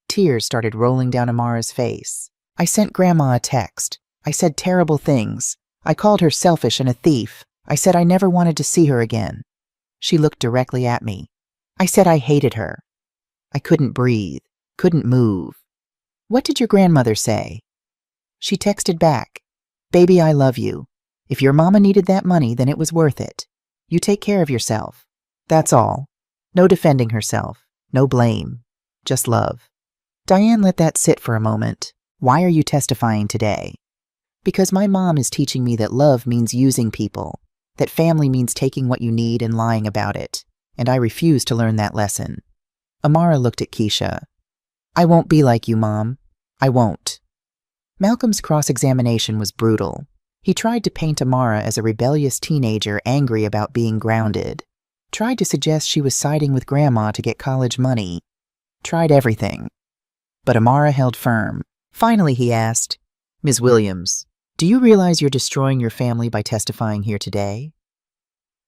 Tears started rolling down Amara's face. I sent Grandma a text. I said terrible things. I called her selfish and a thief. I said I never wanted to see her again. She looked directly at me. I said I hated her. I couldn't breathe, couldn't move. What did your grandmother say? She texted back, "Baby, I love you. If your mama needed that money, then it was worth it. You take care of yourself." That's all. No defending herself, no blame, just love. Diane let that sit for a moment. Why are you testifying today? Because my mom is teaching me that love means using people, that family means taking what you need and lying about it, and I refuse to learn that lesson. Amara looked at Keisha. I won't be like you, Mom. I won't. Malcolm's cross-examination was brutal. He tried to paint Amara as a rebellious teenager angry about being grounded, tried to suggest she was siding with Grandma to get college money, tried everything. But Amara held firm. Finally, he asked, Ms. Williams, do you realize you're destroying your family by testifying here today?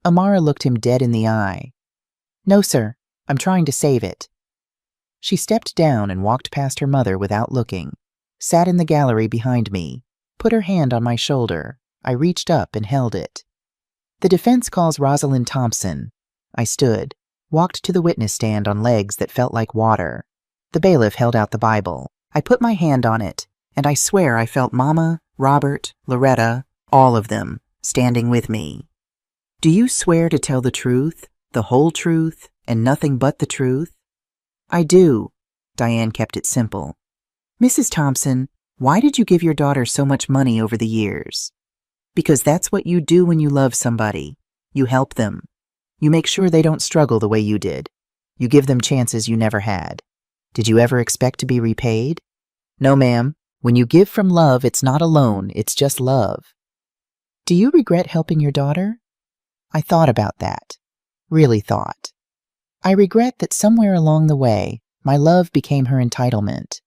Amara looked him dead in the eye. No, sir. I'm trying to save it. She stepped down and walked past her mother without looking, sat in the gallery behind me, put her hand on my shoulder. I reached up and held it. The defense calls Rosalind Thompson. I stood, walked to the witness stand on legs that felt like water. The bailiff held out the Bible. I put my hand on it, and I swear I felt Mama, Robert, Loretta, all of them, standing with me. Do you swear to tell the truth, the whole truth, and nothing but the truth? I do. Diane kept it simple. Mrs. Thompson, why did you give your daughter so much money over the years? Because that's what you do when you love somebody. You help them. You make sure they don't struggle the way you did. You give them chances you never had. Did you ever expect to be repaid? No, ma'am. When you give from love, it's not a loan, it's just love. Do you regret helping your daughter? I thought about that. Really thought. I regret that somewhere along the way, my love became her entitlement.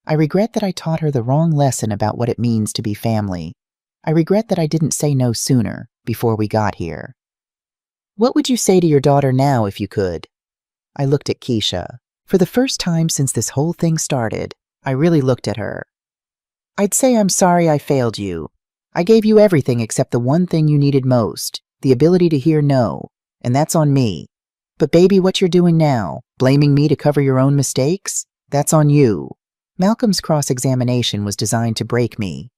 I regret that I taught her the wrong lesson about what it means to be family. I regret that I didn't say no sooner, before we got here. What would you say to your daughter now if you could? I looked at Keisha. For the first time since this whole thing started, I really looked at her. I'd say I'm sorry I failed you. I gave you everything except the one thing you needed most, the ability to hear no, and that's on me. But baby, what you're doing now, blaming me to cover your own mistakes, that's on you. Malcolm's cross-examination was designed to break me.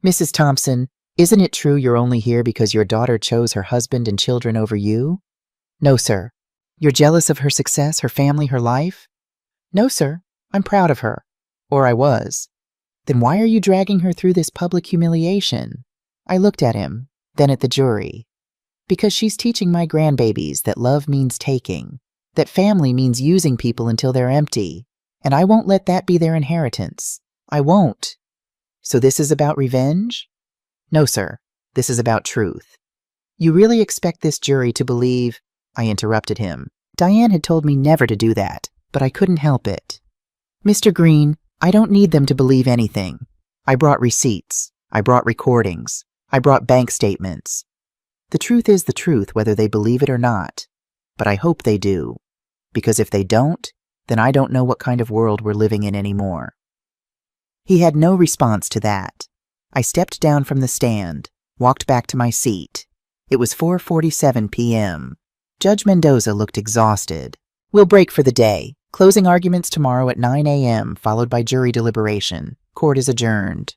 Mrs. Thompson, isn't it true you're only here because your daughter chose her husband and children over you? No, sir. You're jealous of her success, her family, her life? No, sir. I'm proud of her. Or I was. Then why are you dragging her through this public humiliation? I looked at him, then at the jury. Because she's teaching my grandbabies that love means taking, that family means using people until they're empty, and I won't let that be their inheritance. I won't. So this is about revenge? No, sir. This is about truth. You really expect this jury to believe? I interrupted him. Diane had told me never to do that, but I couldn't help it. Mr. Green, I don't need them to believe anything. I brought receipts. I brought recordings. I brought bank statements. The truth is the truth whether they believe it or not. But I hope they do. Because if they don't, then I don't know what kind of world we're living in anymore. He had no response to that. I stepped down from the stand, walked back to my seat. It was 4:47 p.m. Judge Mendoza looked exhausted. We'll break for the day. Closing arguments tomorrow at 9 a.m., followed by jury deliberation. Court is adjourned.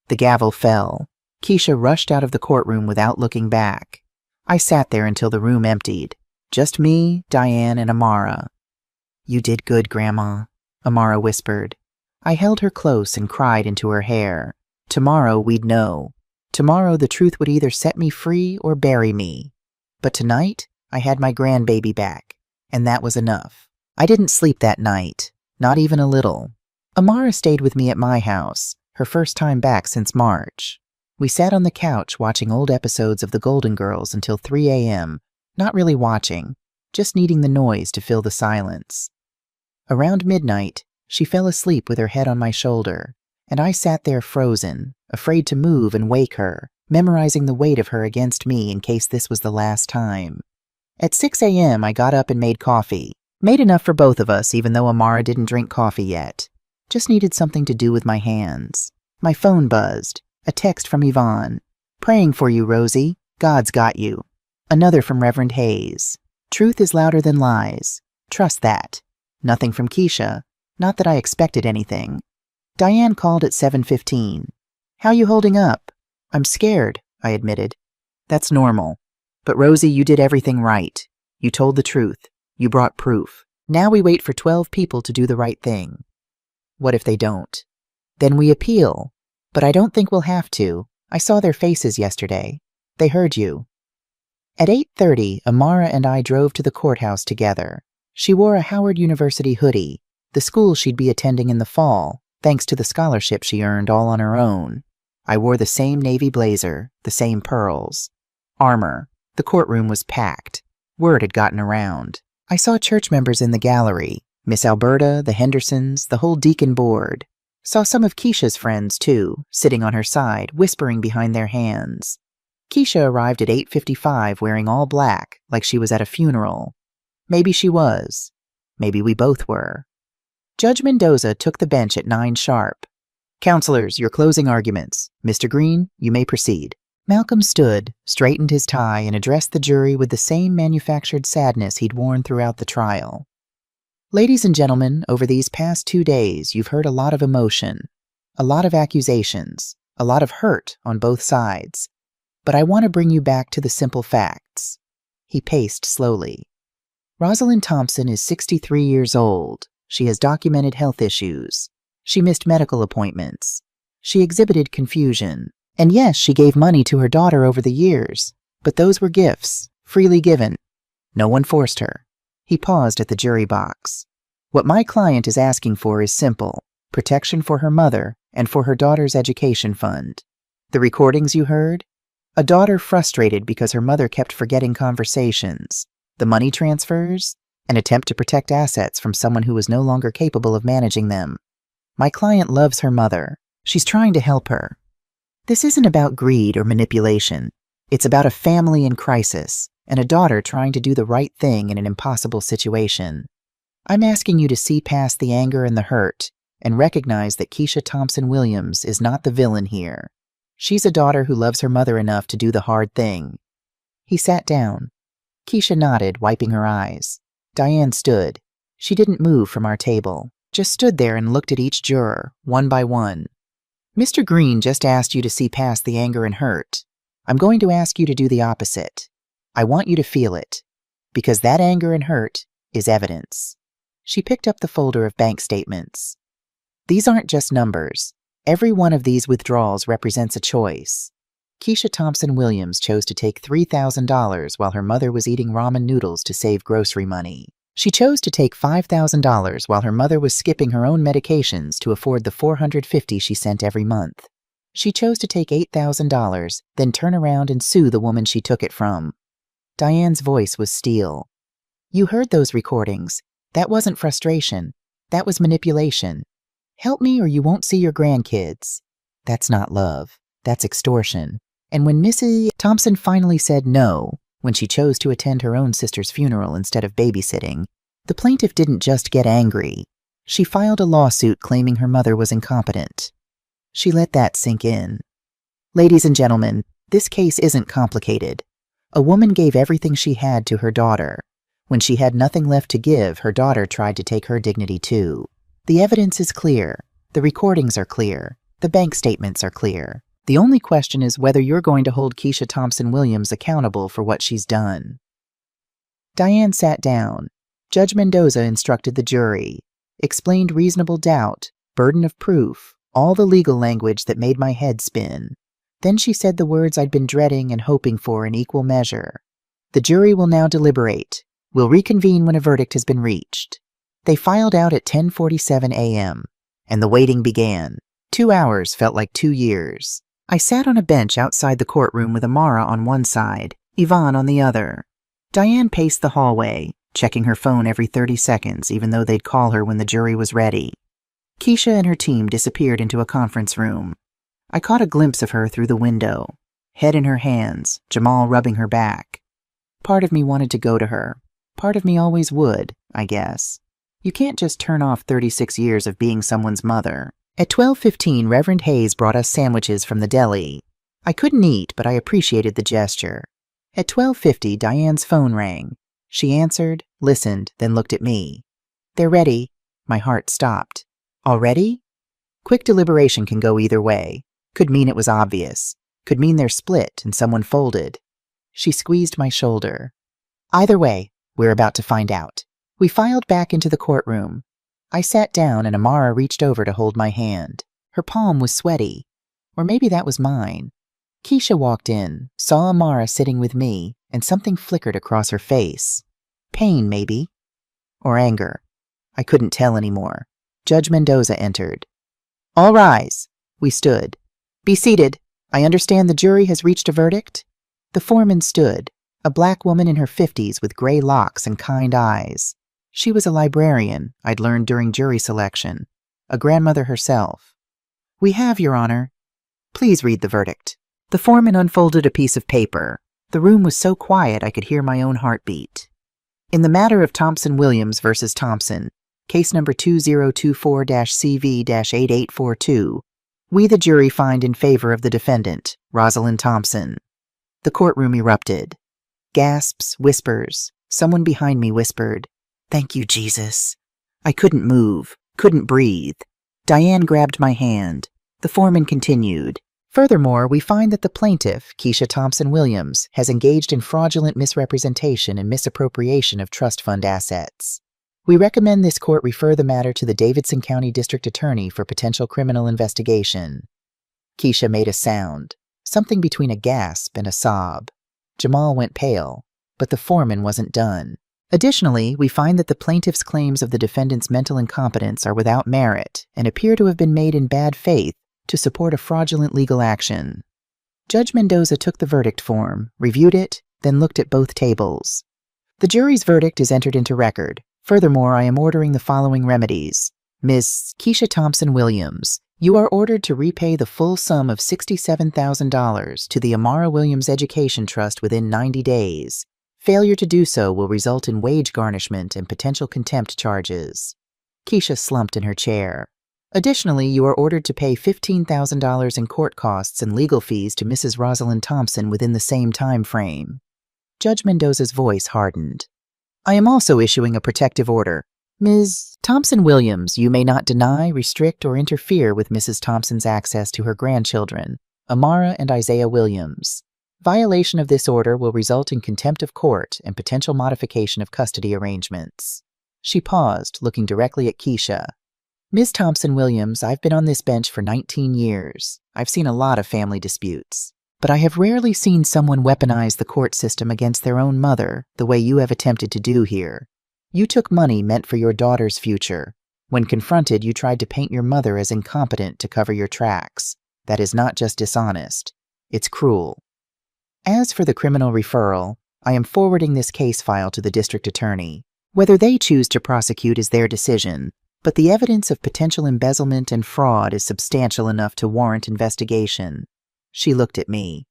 The gavel fell. Keisha rushed out of the courtroom without looking back. I sat there until the room emptied. Just me, Diane, and Amara. You did good, Grandma, Amara whispered. I held her close and cried into her hair. Tomorrow we'd know. Tomorrow the truth would either set me free or bury me. But tonight, I had my grandbaby back, and that was enough. I didn't sleep that night, not even a little. Amara stayed with me at my house, her first time back since March. We sat on the couch watching old episodes of The Golden Girls until 3 a.m., not really watching, just needing the noise to fill the silence. Around midnight, she fell asleep with her head on my shoulder, and I sat there frozen, afraid to move and wake her, memorizing the weight of her against me in case this was the last time. At 6 a.m., I got up and made coffee. Made enough for both of us, even though Amara didn't drink coffee yet. Just needed something to do with my hands. My phone buzzed. A text from Yvonne. "Praying for you, Rosie. God's got you." Another from Reverend Hayes. "Truth is louder than lies. Trust that." Nothing from Keisha. Not that I expected anything. Diane called at 7:15. "How you holding up?" "I'm scared," I admitted. "That's normal. But Rosie, you did everything right. You told the truth. You brought proof. Now we wait for 12 people to do the right thing." "What if they don't?" "Then we appeal. But I don't think we'll have to. I saw their faces yesterday. They heard you." At 8:30, Amara and I drove to the courthouse together. She wore a Howard University hoodie, the school she'd be attending in the fall, thanks to the scholarship she earned all on her own. I wore the same navy blazer, the same pearls. Armor. The courtroom was packed. Word had gotten around. I saw church members in the gallery, Miss Alberta, the Hendersons, the whole deacon board. Saw some of Keisha's friends, too, sitting on her side, whispering behind their hands. Keisha arrived at 8:55 wearing all black, like she was at a funeral. Maybe she was. Maybe we both were. Judge Mendoza took the bench at 9 sharp. "Counselors, your closing arguments. Mr. Green, you may proceed." Malcolm stood, straightened his tie, and addressed the jury with the same manufactured sadness he'd worn throughout the trial. "Ladies and gentlemen, over these past 2 days, you've heard a lot of emotion, a lot of accusations, a lot of hurt on both sides. But I want to bring you back to the simple facts." He paced slowly. "Rosalind Thompson is 63 years old. She has documented health issues. She missed medical appointments. She exhibited confusion. And yes, she gave money to her daughter over the years, but those were gifts, freely given. No one forced her." He paused at the jury box. "What my client is asking for is simple: protection for her mother and for her daughter's education fund. The recordings you heard? A daughter frustrated because her mother kept forgetting conversations. The money transfers? An attempt to protect assets from someone who was no longer capable of managing them. My client loves her mother. She's trying to help her. This isn't about greed or manipulation. It's about a family in crisis and a daughter trying to do the right thing in an impossible situation. I'm asking you to see past the anger and the hurt and recognize that Keisha Thompson Williams is not the villain here. She's a daughter who loves her mother enough to do the hard thing." He sat down. Keisha nodded, wiping her eyes. Diane stood. She didn't move from our table, just stood there and looked at each juror, one by one. "Mr. Green just asked you to see past the anger and hurt. I'm going to ask you to do the opposite. I want you to feel it, because that anger and hurt is evidence." She picked up the folder of bank statements. "These aren't just numbers. Every one of these withdrawals represents a choice. Keisha Thompson Williams chose to take $3,000 while her mother was eating ramen noodles to save grocery money. She chose to take $5,000 while her mother was skipping her own medications to afford the $450 she sent every month. She chose to take $8,000, then turn around and sue the woman she took it from." Diane's voice was steel. "You heard those recordings. That wasn't frustration. That was manipulation. Help me or you won't see your grandkids. That's not love. That's extortion. And when Mrs. Thompson finally said no, when she chose to attend her own sister's funeral instead of babysitting, the plaintiff didn't just get angry. She filed a lawsuit claiming her mother was incompetent. She let that sink in. Ladies and gentlemen, this case isn't complicated. A woman gave everything she had to her daughter. When she had nothing left to give, her daughter tried to take her dignity too. The evidence is clear. The recordings are clear. The bank statements are clear. The only question is whether you're going to hold Keisha Thompson Williams accountable for what she's done." Diane sat down. Judge Mendoza instructed the jury, explained reasonable doubt, burden of proof, all the legal language that made my head spin. Then she said the words I'd been dreading and hoping for in equal measure. "The jury will now deliberate. We'll reconvene when a verdict has been reached." They filed out at 10:47 a.m., and the waiting began. 2 hours felt like 2 years. I sat on a bench outside the courtroom with Amara on one side, Yvonne on the other. Diane paced the hallway, checking her phone every 30 seconds, even though they'd call her when the jury was ready. Keisha and her team disappeared into a conference room. I caught a glimpse of her through the window, head in her hands, Jamal rubbing her back. Part of me wanted to go to her. Part of me always would, I guess. You can't just turn off 36 years of being someone's mother. At 12:15, Reverend Hayes brought us sandwiches from the deli. I couldn't eat, but I appreciated the gesture. At 12:50, Diane's phone rang. She answered, listened, then looked at me. "They're ready." My heart stopped. Already? Quick deliberation can go either way. Could mean it was obvious. Could mean they're split and someone folded. She squeezed my shoulder. "Either way, we're about to find out." We filed back into the courtroom. I sat down and Amara reached over to hold my hand. Her palm was sweaty. Or maybe that was mine. Keisha walked in, saw Amara sitting with me, and something flickered across her face. Pain, maybe. Or anger. I couldn't tell anymore. Judge Mendoza entered. "All rise." We stood. "Be seated. I understand the jury has reached a verdict?" The foreman stood, a black woman in her 50s with gray locks and kind eyes. She was a librarian, I'd learned during jury selection, a grandmother herself. "We have, Your Honor." "Please read the verdict." The foreman unfolded a piece of paper. The room was so quiet I could hear my own heartbeat. "In the matter of Thompson-Williams versus Thompson, case number 2024-CV-8842, we the jury find in favor of the defendant, Rosalind Thompson." The courtroom erupted. Gasps, whispers. Someone behind me whispered, "Thank you, Jesus." I couldn't move, couldn't breathe. Diane grabbed my hand. The foreman continued. "Furthermore, we find that the plaintiff, Keisha Thompson-Williams, has engaged in fraudulent misrepresentation and misappropriation of trust fund assets. We recommend this court refer the matter to the Davidson County District Attorney for potential criminal investigation." Keisha made a sound, something between a gasp and a sob. Jamal went pale, but the foreman wasn't done. Additionally, we find that the plaintiff's claims of the defendant's mental incompetence are without merit and appear to have been made in bad faith to support a fraudulent legal action. Judge Mendoza took the verdict form, reviewed it, then looked at both tables. "The jury's verdict is entered into record. Furthermore, I am ordering the following remedies. Ms. Keisha Thompson-Williams, you are ordered to repay the full sum of $67,000 to the Amara Williams Education Trust within 90 days. Failure to do so will result in wage garnishment and potential contempt charges." Keisha slumped in her chair. "Additionally, you are ordered to pay $15,000 in court costs and legal fees to Mrs. Rosalind Thompson within the same time frame." Judge Mendoza's voice hardened. "I am also issuing a protective order. Ms. Thompson-Williams, you may not deny, restrict, or interfere with Mrs. Thompson's access to her grandchildren, Amara and Isaiah Williams. Violation of this order will result in contempt of court and potential modification of custody arrangements." She paused, looking directly at Keisha. "Ms. Thompson-Williams, I've been on this bench for 19 years. I've seen a lot of family disputes. But I have rarely seen someone weaponize the court system against their own mother the way you have attempted to do here. You took money meant for your daughter's future. When confronted, you tried to paint your mother as incompetent to cover your tracks. That is not just dishonest. It's cruel. As for the criminal referral, I am forwarding this case file to the district attorney. Whether they choose to prosecute is their decision, but the evidence of potential embezzlement and fraud is substantial enough to warrant investigation." She looked at me.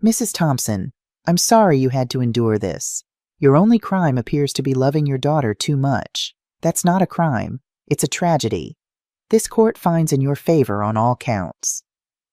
"Mrs. Thompson, I'm sorry you had to endure this. Your only crime appears to be loving your daughter too much. That's not a crime. It's a tragedy. This court finds in your favor on all counts."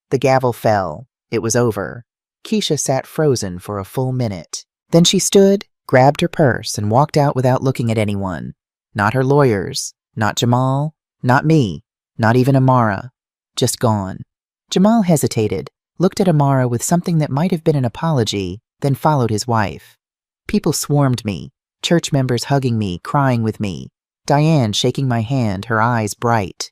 The gavel fell. It was over. Keisha sat frozen for a full minute. Then she stood, grabbed her purse, and walked out without looking at anyone. Not her lawyers, not Jamal, not me, not even Amara. Just gone. Jamal hesitated, looked at Amara with something that might have been an apology, then followed his wife. People swarmed me, church members hugging me, crying with me. Diane shaking my hand, her eyes bright.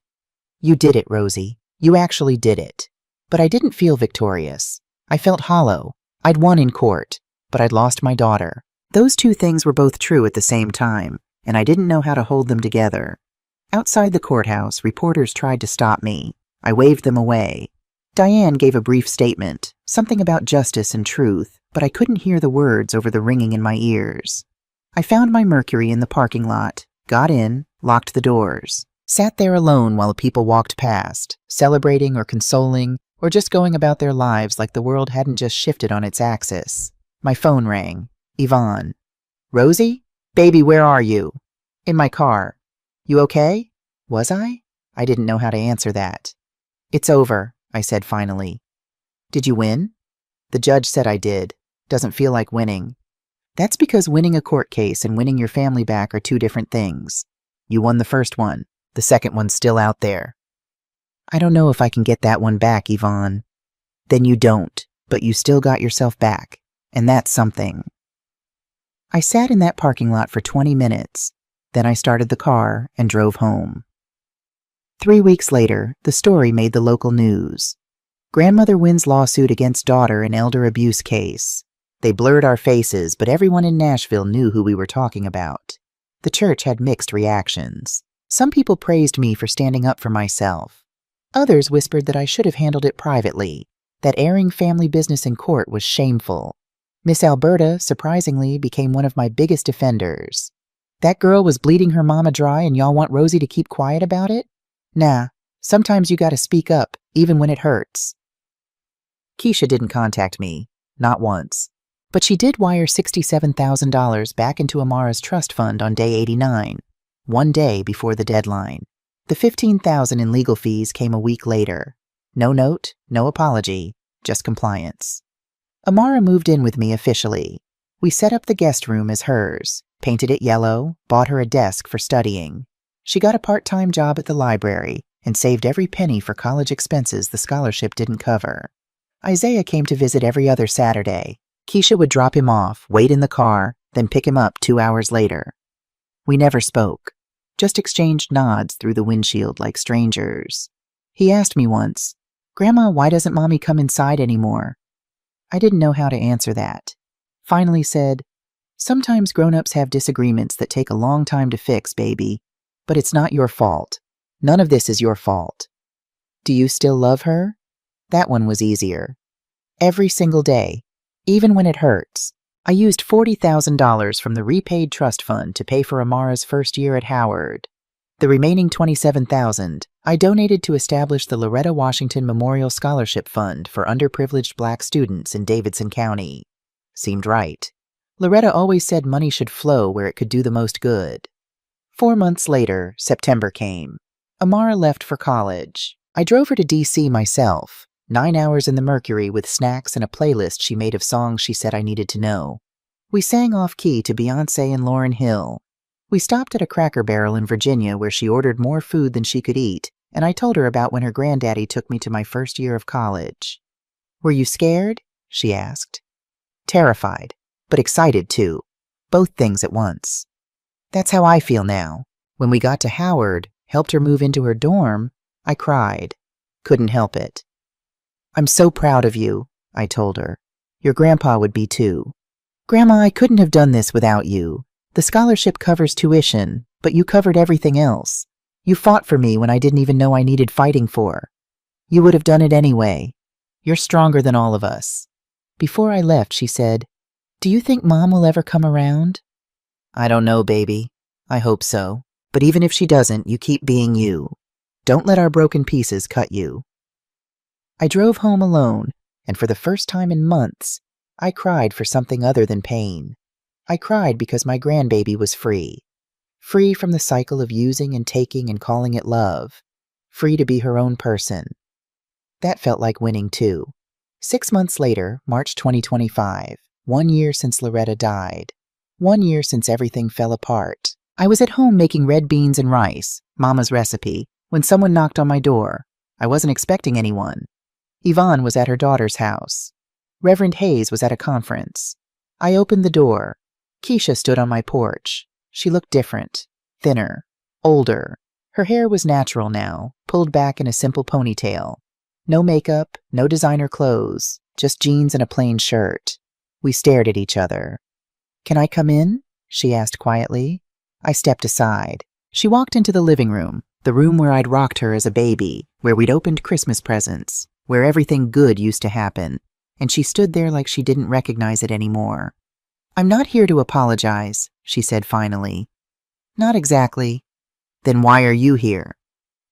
"You did it, Rosie. You actually did it." But I didn't feel victorious. I felt hollow. I'd won in court, but I'd lost my daughter. Those two things were both true at the same time, and I didn't know how to hold them together. Outside the courthouse, reporters tried to stop me. I waved them away. Diane gave a brief statement, something about justice and truth, but I couldn't hear the words over the ringing in my ears. I found my Mercury in the parking lot, got in, locked the doors, sat there alone while people walked past, celebrating or consoling, or just going about their lives like the world hadn't just shifted on its axis. My phone rang. Yvonne. Rosie? Baby, where are you? In my car. You okay? Was I? I didn't know how to answer that. It's over, I said finally. Did you win? The judge said I did. Doesn't feel like winning. That's because winning a court case and winning your family back are two different things. You won the first one. The second one's still out there. I don't know if I can get that one back, Yvonne. Then you don't, but you still got yourself back. And that's something. I sat in that parking lot for 20 minutes. Then I started the car and drove home. 3 weeks later, the story made the local news. Grandmother wins lawsuit against daughter in elder abuse case. They blurred our faces, but everyone in Nashville knew who we were talking about. The church had mixed reactions. Some people praised me for standing up for myself. Others whispered that I should have handled it privately, that airing family business in court was shameful. Miss Alberta, surprisingly, became one of my biggest defenders. That girl was bleeding her mama dry and y'all want Rosie to keep quiet about it? Nah, sometimes you gotta speak up, even when it hurts. Keisha didn't contact me, not once. But she did wire $67,000 back into Amara's trust fund on day 89, 1 day before the deadline. The $15,000 in legal fees came a week later. No note, no apology, just compliance. Amara moved in with me officially. We set up the guest room as hers, painted it yellow, bought her a desk for studying. She got a part-time job at the library and saved every penny for college expenses the scholarship didn't cover. Isaiah came to visit every other Saturday. Keisha would drop him off, wait in the car, then pick him up 2 hours later. We never spoke, just exchanged nods through the windshield like strangers. He asked me once, "Grandma, why doesn't Mommy come inside anymore?" I didn't know how to answer that. Finally said, "Sometimes grown-ups have disagreements that take a long time to fix, baby. But it's not your fault. None of this is your fault. Do you still love her?" That one was easier. Every single day, even when it hurts. I used $40,000 from the repaid trust fund to pay for Amara's first year at Howard. The remaining $27,000 I donated to establish the Loretta Washington Memorial Scholarship Fund for underprivileged Black students in Davidson County. Seemed right. Loretta always said money should flow where it could do the most good. 4 months later, September came. Amara left for college. I drove her to D.C. myself. 9 hours in the Mercury with snacks and a playlist she made of songs she said I needed to know. We sang off-key to Beyoncé and Lauryn Hill. We stopped at a Cracker Barrel in Virginia where she ordered more food than she could eat, and I told her about when her granddaddy took me to my first year of college. "Were you scared?" she asked. Terrified, but excited too. Both things at once. That's how I feel now. When we got to Howard, helped her move into her dorm, I cried. Couldn't help it. "I'm so proud of you," I told her. "Your grandpa would be too." "Grandma, I couldn't have done this without you. The scholarship covers tuition, but you covered everything else. You fought for me when I didn't even know I needed fighting for. You would have done it anyway. You're stronger than all of us." Before I left, she said, "Do you think Mom will ever come around?" "I don't know, baby. I hope so. But even if she doesn't, you keep being you. Don't let our broken pieces cut you." I drove home alone, and for the first time in months, I cried for something other than pain. I cried because my grandbaby was free. Free from the cycle of using and taking and calling it love. Free to be her own person. That felt like winning too. 6 months later, March 2025, 1 year since Loretta died. 1 year since everything fell apart. I was at home making red beans and rice, Mama's recipe, when someone knocked on my door. I wasn't expecting anyone. Yvonne was at her daughter's house. Reverend Hayes was at a conference. I opened the door. Keisha stood on my porch. She looked different, thinner, older. Her hair was natural now, pulled back in a simple ponytail. No makeup, no designer clothes, just jeans and a plain shirt. We stared at each other. "Can I come in?" she asked quietly. I stepped aside. She walked into the living room, the room where I'd rocked her as a baby, where we'd opened Christmas presents, where everything good used to happen, and she stood there like she didn't recognize it anymore. "I'm not here to apologize," she said finally. "Not exactly." "Then why are you here?"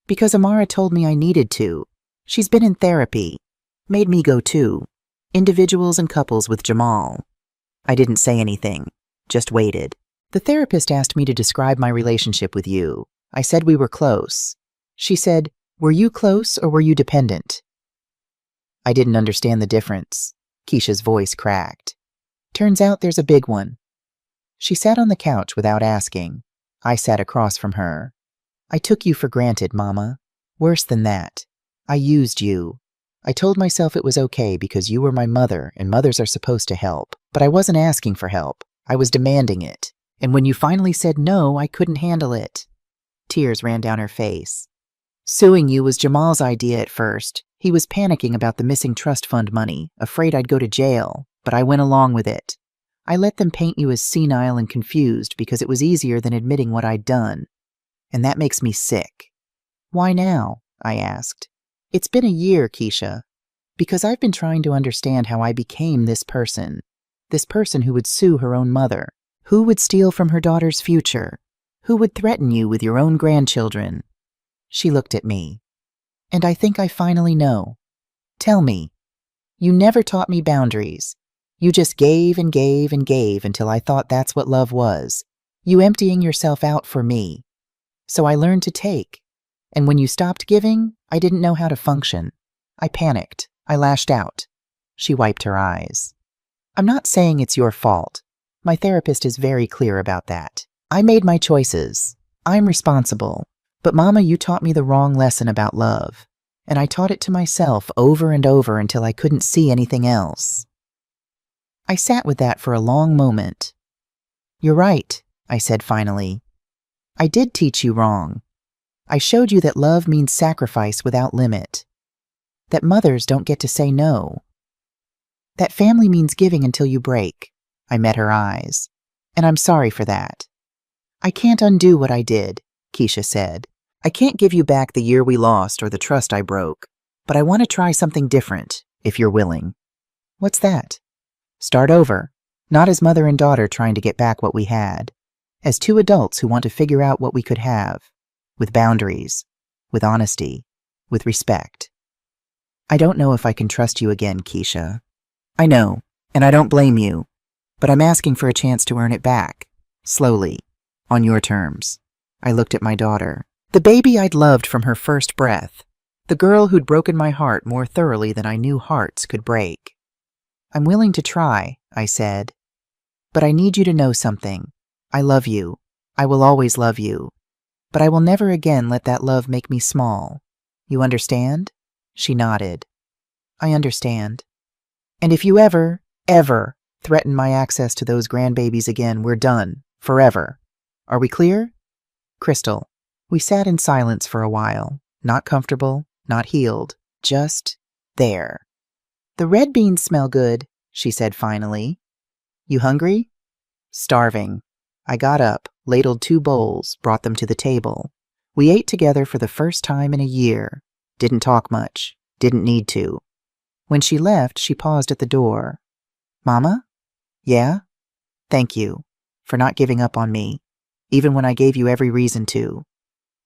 "Because Amara told me I needed to. She's been in therapy. Made me go too. Individuals and couples with Jamal. I didn't say anything, just waited. The therapist asked me to describe my relationship with you. I said we were close. She said, "Were you close or were you dependent?" I didn't understand the difference. Keisha's voice cracked. Turns out there's a big one. She sat on the couch without asking. I sat across from her. I took you for granted, Mama. Worse than that. I used you. I told myself it was okay because you were my mother and mothers are supposed to help. But I wasn't asking for help. I was demanding it. And when you finally said no, I couldn't handle it. Tears ran down her face. Suing you was Jamal's idea at first. He was panicking about the missing trust fund money, afraid I'd go to jail, but I went along with it. I let them paint you as senile and confused because it was easier than admitting what I'd done. And that makes me sick. Why now? I asked. It's been a year, Keisha. Because I've been trying to understand how I became this person who would sue her own mother, who would steal from her daughter's future, who would threaten you with your own grandchildren. She looked at me. And I think I finally know. Tell me. You never taught me boundaries. You just gave and gave and gave until I thought that's what love was. You emptying yourself out for me. So I learned to take. And when you stopped giving, I didn't know how to function. I panicked. I lashed out. She wiped her eyes. I'm not saying it's your fault. My therapist is very clear about that. I made my choices. I'm responsible. But Mama, you taught me the wrong lesson about love. And I taught it to myself over and over until I couldn't see anything else. I sat with that for a long moment. You're right, I said finally. I did teach you wrong. I showed you that love means sacrifice without limit. That mothers don't get to say no. That family means giving until you break. I met her eyes. And I'm sorry for that. I can't undo what I did, Keisha said. I can't give you back the year we lost or the trust I broke. But I want to try something different, if you're willing. What's that? Start over. Not as mother and daughter trying to get back what we had. As two adults who want to figure out what we could have. With boundaries. With honesty. With respect. I don't know if I can trust you again, Keisha. I know, and I don't blame you. But I'm asking for a chance to earn it back. Slowly. On your terms. I looked at my daughter. The baby I'd loved from her first breath. The girl who'd broken my heart more thoroughly than I knew hearts could break. I'm willing to try, I said. But I need you to know something. I love you. I will always love you. But I will never again let that love make me small. You understand? She nodded. I understand. And if you ever threaten my access to those grandbabies again, we're done. Forever. Are we clear? Crystal. We sat in silence for a while. Not comfortable, not healed. Just there. The red beans smell good, she said finally. You hungry? Starving. I got up, ladled 2 bowls, brought them to the table. We ate together for the first time in a year. Didn't talk much. Didn't need to. When she left, she paused at the door. Mama? Yeah? Thank you for not giving up on me, even when I gave you every reason to.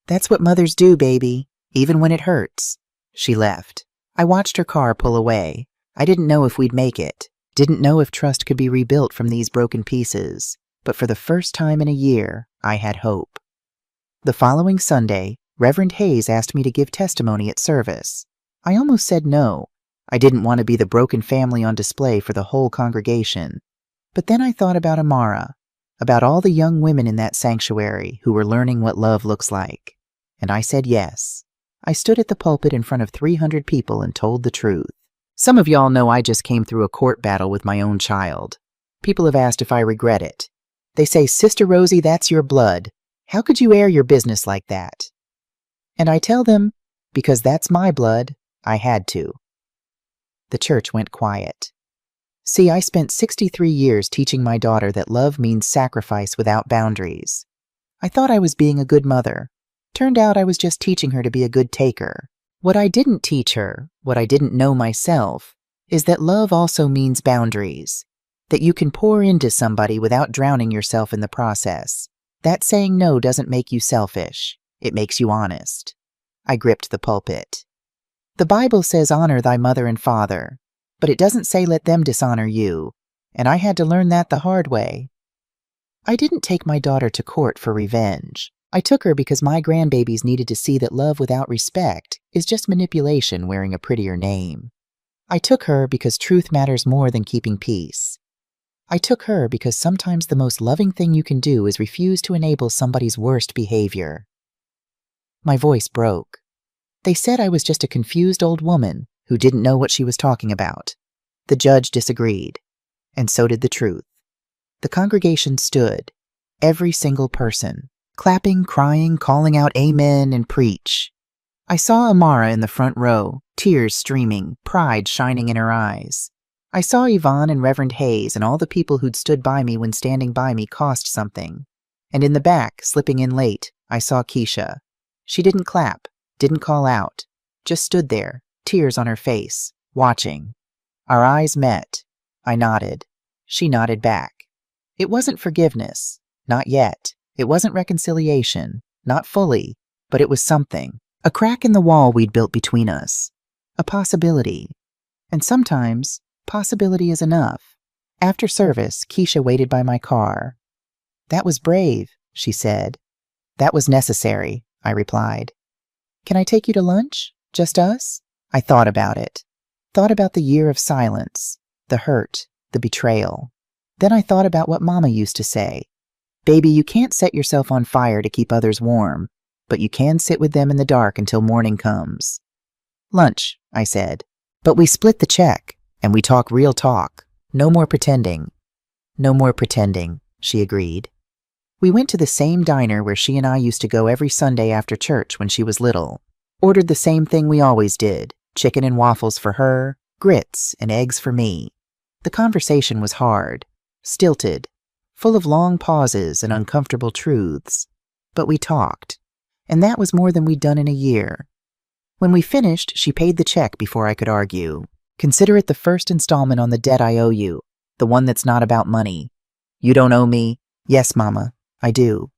That's what mothers do, baby, even when it hurts. She left. I watched her car pull away. I didn't know if we'd make it. Didn't know if trust could be rebuilt from these broken pieces. But for the first time in a year, I had hope. The following Sunday, Reverend Hayes asked me to give testimony at service. I almost said no. I didn't want to be the broken family on display for the whole congregation. But then I thought about Amara, about all the young women in that sanctuary who were learning what love looks like. And I said yes. I stood at the pulpit in front of 300 people and told the truth. Some of y'all know I just came through a court battle with my own child. People have asked if I regret it. They say, Sister Rosie, that's your blood. How could you air your business like that? And I tell them, because that's my blood, I had to. The church went quiet. See, I spent 63 years teaching my daughter that love means sacrifice without boundaries. I thought I was being a good mother. Turned out I was just teaching her to be a good taker. What I didn't teach her, what I didn't know myself, is that love also means boundaries. That you can pour into somebody without drowning yourself in the process. That saying no doesn't make you selfish. It makes you honest. I gripped the pulpit. The Bible says honor thy mother and father, but it doesn't say let them dishonor you. and I had to learn that the hard way. I didn't take my daughter to court for revenge. I took her because my grandbabies needed to see that love without respect is just manipulation wearing a prettier name. I took her because truth matters more than keeping peace. I took her because sometimes the most loving thing you can do is refuse to enable somebody's worst behavior. My voice broke. They said I was just a confused old woman who didn't know what she was talking about. The judge disagreed, and so did the truth. The congregation stood, every single person, clapping, crying, calling out amen and preach. I saw Amara in the front row, tears streaming, pride shining in her eyes. I saw Yvonne and Reverend Hayes and all the people who'd stood by me when standing by me cost something. And in the back, slipping in late, I saw Keisha. She didn't clap, didn't call out, just stood there, tears on her face, watching. Our eyes met. I nodded. She nodded back. It wasn't forgiveness, not yet. It wasn't reconciliation, not fully, but it was something. A crack in the wall we'd built between us. A possibility. And sometimes, possibility is enough. After service, Keisha waited by my car. "That was brave," she said. "That was necessary," I replied. "Can I take you to lunch? Just us?" I thought about it. Thought about the year of silence, the hurt, the betrayal. Then I thought about what Mama used to say. "Baby, you can't set yourself on fire to keep others warm, but you can sit with them in the dark until morning comes." "Lunch," I said. "But we split the check, and we talk real talk. No more pretending." "No more pretending," she agreed. We went to the same diner where she and I used to go every Sunday after church when she was little. Ordered the same thing we always did, chicken and waffles for her, grits and eggs for me. The conversation was hard, stilted, full of long pauses and uncomfortable truths. But we talked, and that was more than we'd done in a year. When we finished, she paid the check before I could argue. "Consider it the first installment on the debt I owe you, the one that's not about money." "You don't owe me?" "Yes, Mama, I do."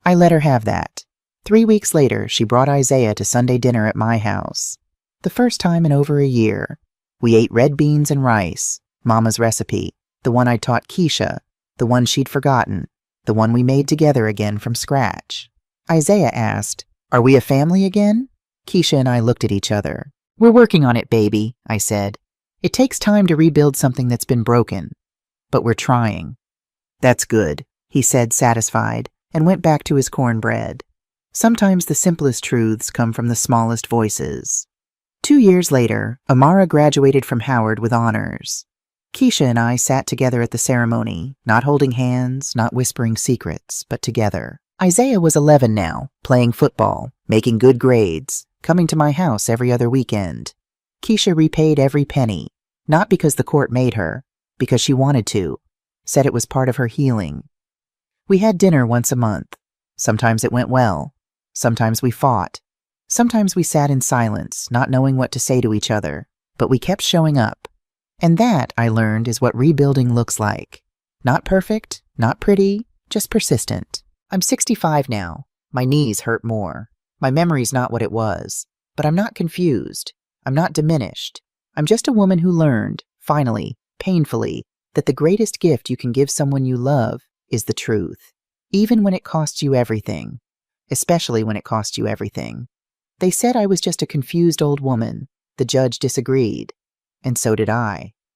I let her have that. 3 weeks later, she brought Isaiah to Sunday dinner at my house. The first time in over a year. We ate red beans and rice, Mama's recipe, the one I taught Keisha, the one she'd forgotten, the one we made together again from scratch. Isaiah asked, "Are we a family again?" Keisha and I looked at each other. "We're working on it, baby," I said. "It takes time to rebuild something that's been broken, but we're trying." "That's good," he said, satisfied, and went back to his cornbread. Sometimes the simplest truths come from the smallest voices. 2 years later, Amara graduated from Howard with honors. Keisha and I sat together at the ceremony, not holding hands, not whispering secrets, but together. Isaiah was 11 now, playing football, making good grades, coming to my house every other weekend. Keisha repaid every penny, not because the court made her, because she wanted to, said it was part of her healing. We had dinner once a month. Sometimes it went well. Sometimes we fought. Sometimes we sat in silence, not knowing what to say to each other, but we kept showing up. And that, I learned, is what rebuilding looks like. Not perfect, not pretty, just persistent. I'm 65 now. My knees hurt more. My memory's not what it was. But I'm not confused. I'm not diminished. I'm just a woman who learned, finally, painfully, that the greatest gift you can give someone you love is the truth, even when it costs you everything, especially when it costs you everything. They said I was just a confused old woman. The judge disagreed, and so did I.